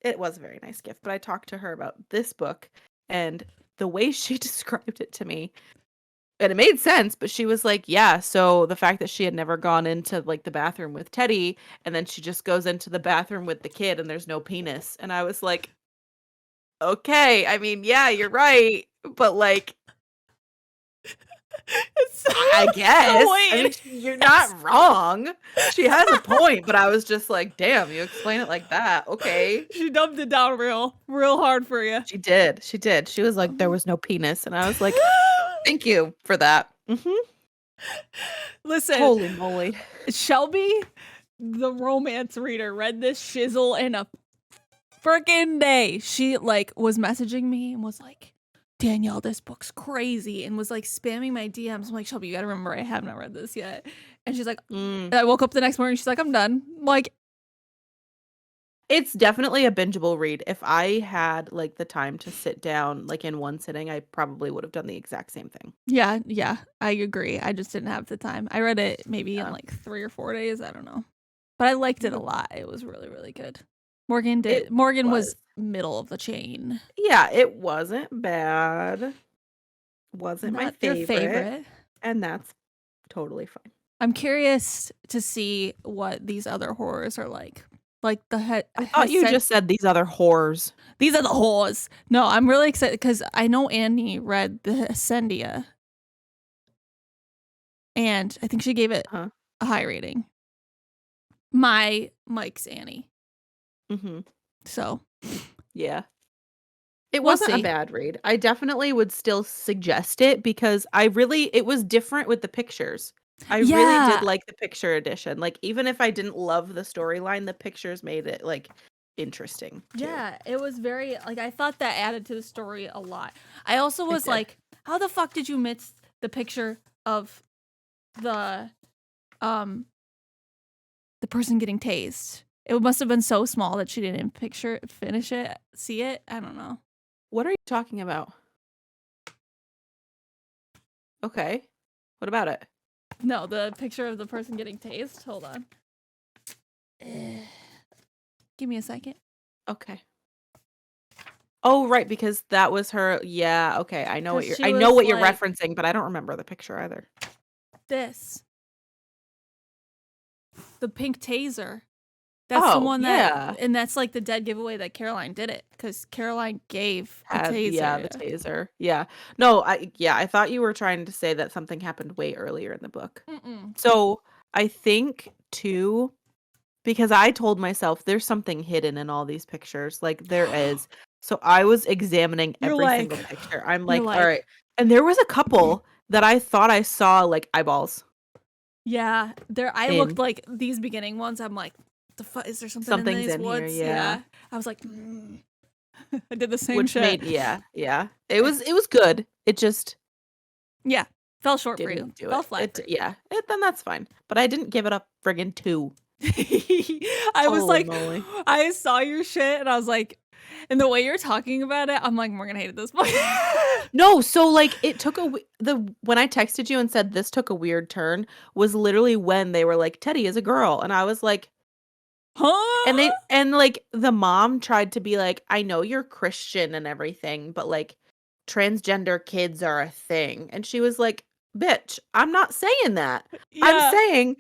It was a very nice gift, but I talked to her about this book and the way she described it to me. And it made sense, but she was like, yeah, so the fact that she had never gone into like the bathroom with Teddy and then she just goes into the bathroom with the kid and there's no penis. And I was like, okay, I mean, yeah, you're right, but like I guess. I mean, you're not wrong. She has a point, but I was just like, damn, you explain it like that. Okay. She dumped it down real hard for you. She did. She was like, there was no penis. And I was like, thank you for that. Listen. Holy moly. Shelby, the romance reader, read this shizzle in a freaking day. She like was messaging me and was like, Danielle, this book's crazy, and was like spamming my DMs. I'm like, Shelby, you gotta remember I have not read this yet. And she's like, and I woke up the next morning, she's like, I'm done. I'm like, it's definitely a bingeable read. If I had like the time to sit down like in one sitting, I probably would have done the exact same thing. Yeah, I agree. I just didn't have the time. I read it maybe in like 3 or 4 days. I don't know, but I liked it a lot. It was really, really good. Morgan was middle of the chain. Yeah, it wasn't bad. Wasn't Not my favorite. And that's totally fine. I'm curious to see what these other horrors are like. Like I thought you just said these other whores. These are the whores. No, I'm really excited because I know Annie read the Ascendia. And I think she gave it a high rating. Mike's Annie. So, yeah. It wasn't a bad read. I definitely would still suggest it because it was different with the pictures. I really did like the picture edition. Like, even if I didn't love the storyline, the pictures made it like interesting too. Yeah, it was very like I thought that added to the story a lot. I also was like, how the fuck did you miss the picture of the person getting tased? It must have been so small that she didn't see it. I don't know. What are you talking about? Okay. What about it? No, the picture of the person getting tased. Hold on. Give me a second. Okay. Oh, right, because that was her. Yeah, okay. I know what you're like, referencing, but I don't remember the picture either. This. The pink taser. That's the one that, and that's like the dead giveaway that Caroline did it because Caroline gave the taser. Yeah, the taser. Yeah. No, I thought you were trying to say that something happened way earlier in the book. Mm-mm. So I think too, because I told myself there's something hidden in all these pictures. Like there is. So I was examining every single picture. I'm like, all right. And there was a couple that I thought I saw like eyeballs. Yeah. I looked like these beginning ones. I'm like, the fuck, is there something in these woods? Here, yeah. I was like, I did the same shit. Yeah. It was good. It just fell short for you. Fell flat. Then that's fine. But I didn't give it a friggin' 2. I was like, moly. I saw your shit and I was like, and the way you're talking about it, I'm like, Morgan hated this book. No, so like it took when I texted you and said this took a weird turn was literally when they were like, Teddy is a girl, and I was like, huh? And like the mom tried to be like, I know you're Christian and everything, but like transgender kids are a thing, and she was like, bitch, I'm not saying that. Yeah. I'm saying,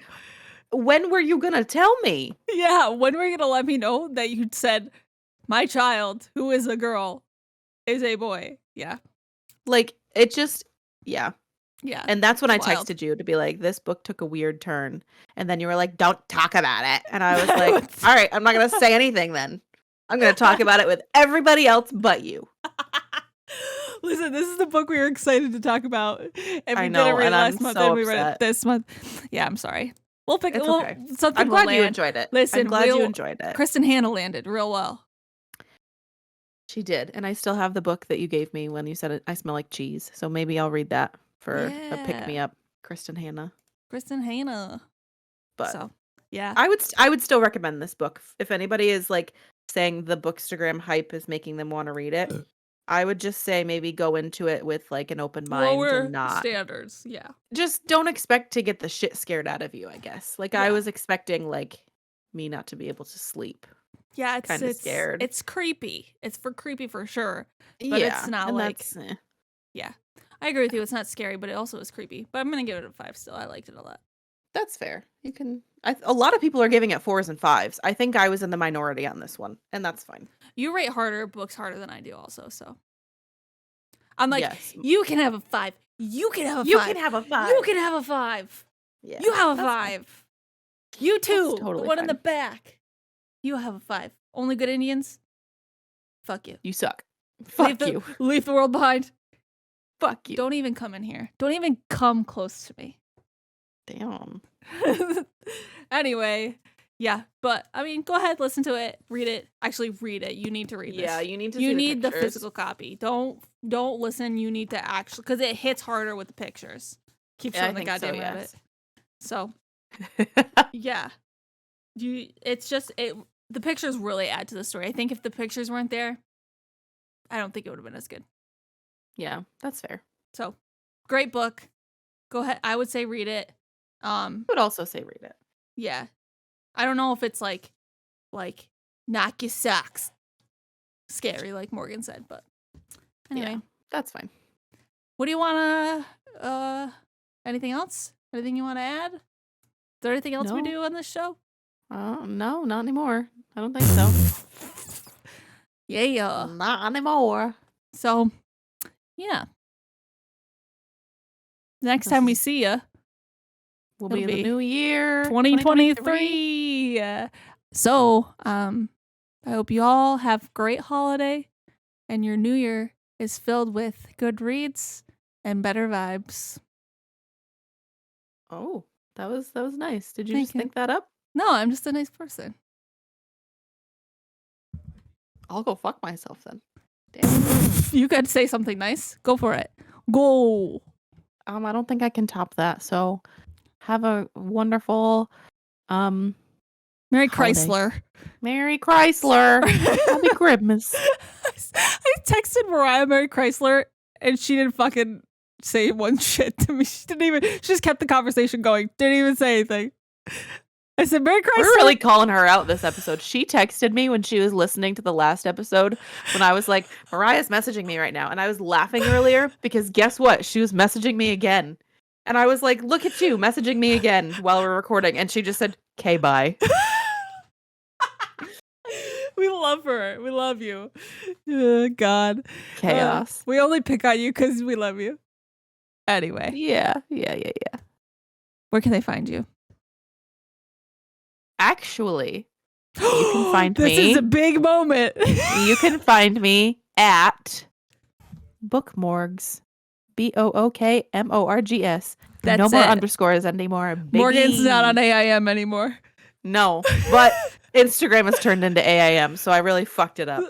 when were you gonna tell me? Yeah, when were you gonna let me know that you said my child, who is a girl, is a boy? Yeah. Like, it just, yeah. And that's when I texted you to be like, this book took a weird turn. And then you were like, don't talk about it. And I was like, all right, I'm not going to say anything then. I'm going to talk about it with everybody else but you. Listen, this is the book we were excited to talk about. And we didn't read last month and we read it this month. Yeah, I'm sorry. We'll pick okay. Something. I'm glad you enjoyed it. Listen, I'm glad you enjoyed it. Kristen Hannah landed real well. She did. And I still have the book that you gave me when you said I smell like cheese. So maybe I'll read that for a pick-me-up. Kristen Hannah. But so, yeah. I would still recommend this book. If anybody is like saying the Bookstagram hype is making them want to read it, I would just say maybe go into it with like an open mind. Lower and not standards. Yeah. Just don't expect to get the shit scared out of you, I guess. Like I was expecting like me not to be able to sleep. Yeah, it's kind of scared. It's creepy. It's creepy for sure. But it's not like yeah. I agree with you. It's not scary, but it also is creepy. But I'm gonna give it a 5 still. I liked it a lot. That's fair. You can. A lot of people are giving it 4s and 5s. I think I was in the minority on this one, and that's fine. You rate books harder than I do, also. So I'm like, you can have a 5. You can have a 5. You can have a 5. You can have a 5. Yeah, you have a 5. Fine. You too. Totally the one in the back. You have a 5. Only good Indians. Fuck you. You suck. Fuck you. Leave the world behind. Fuck you. Don't even come in here. Don't even come close to me. Damn. Anyway, yeah, but I mean, go ahead, listen to it, read it. Actually, read it. You need to read this. Yeah, you need to. You need the physical copy. Don't listen. You need to actually, because it hits harder with the pictures. Keep showing the goddamn rabbit. So, yeah, it's just the pictures really add to the story. I think if the pictures weren't there, I don't think it would have been as good. Yeah, that's fair. So, great book. Go ahead. I would say read it. I would also say read it. Yeah. I don't know if it's like knock your socks scary, like Morgan said, but anyway. That's fine. What do you want to, anything else? Anything you want to add? Is there anything else we do on this show? No, not anymore. I don't think so. Yeah. Not anymore. So, yeah. Next time we see you, we'll be in the new year, 2023. So, I hope you all have a great holiday and your new year is filled with good reads and better vibes. Oh, that was nice. Did you Thank just you. think that up? No, I'm just a nice person. I'll go fuck myself then. Damn. You could say something nice. Go for it. Go. I don't think I can top that. So have a wonderful Merry holiday. Chrysler. Merry Chrysler. Happy Christmas. I texted Mariah Merry Chrysler and she didn't fucking say one shit to me. She just kept the conversation going. Didn't even say anything. I said, Merry Chrysler. We're really calling her out this episode. She texted me when she was listening to the last episode when I was like, Mariah's messaging me right now. And I was laughing earlier because guess what? She was messaging me again. And I was like, look at you messaging me again while we're recording. And she just said, okay, bye. We love her. We love you. God. Chaos. We only pick on you because we love you. Anyway. Yeah. Where can they find you? Actually, you can find me. This is a big moment. You can find me at Bookmorgs. BOOKMORGS. That's no more it. Underscores anymore. Baby. Morgan's not on AIM anymore. No, but Instagram has turned into AIM, so I really fucked it up.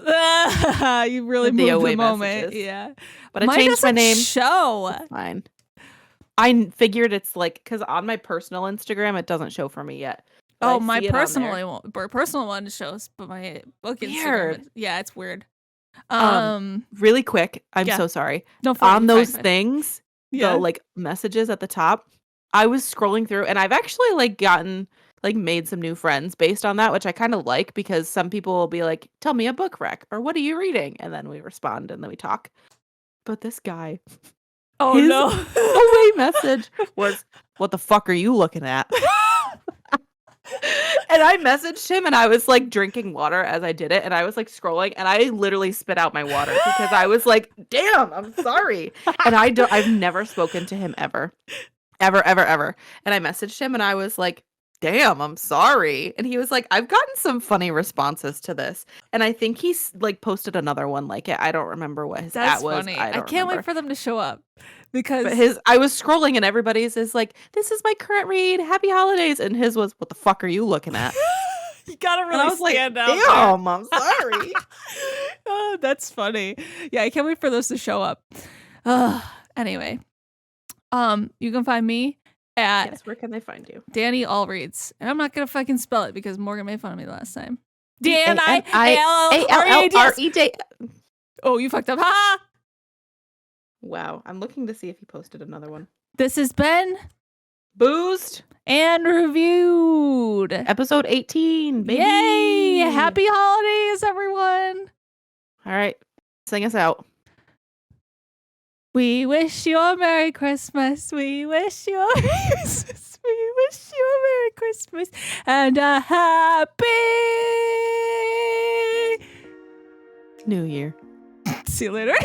You really moved the moment. Messages. Yeah. But I changed my name. Show. It's fine. I figured it's like, because on my personal Instagram, it doesn't show for me yet. Oh, my personal one shows, but my book Instagram. Yeah, it's weird. Really quick, I'm so sorry. No, on those things, the like messages at the top, I was scrolling through, and I've actually like made some new friends based on that, which I kind of like because some people will be like, "Tell me a book rec," or "What are you reading?" and then we respond and then we talk. But this guy, his away message was, "What the fuck are you looking at?" And I messaged him and I was like drinking water as I did it. And I was like scrolling and I literally spit out my water because I was like, damn, I'm sorry. And I've never spoken to him ever. And I messaged him and I was like, damn, I'm sorry. And he was like, I've gotten some funny responses to this. And I think he's like posted another one like it. I don't remember what his at was. Funny. I can't wait for them to show up. Because I was scrolling and everybody's is like, this is my current read. Happy holidays. And his was, what the fuck are you looking at? You gotta really stand out. Damn, I'm sorry. Oh, that's funny. Yeah, I can't wait for those to show up. Anyway, you can find me at where can they find you? Danny All Reads. And I'm not gonna fucking spell it because Morgan made fun of me last time. DANIELLRED. Oh, you fucked up. Ha! Wow, I'm looking to see if he posted another one. This has been Boozed and Reviewed. Episode 18, baby. Yay! Happy holidays, everyone. All right, sing us out. We wish you a Merry Christmas. We wish you a Merry Christmas. We wish you a Merry Christmas and a Happy New Year. See you later.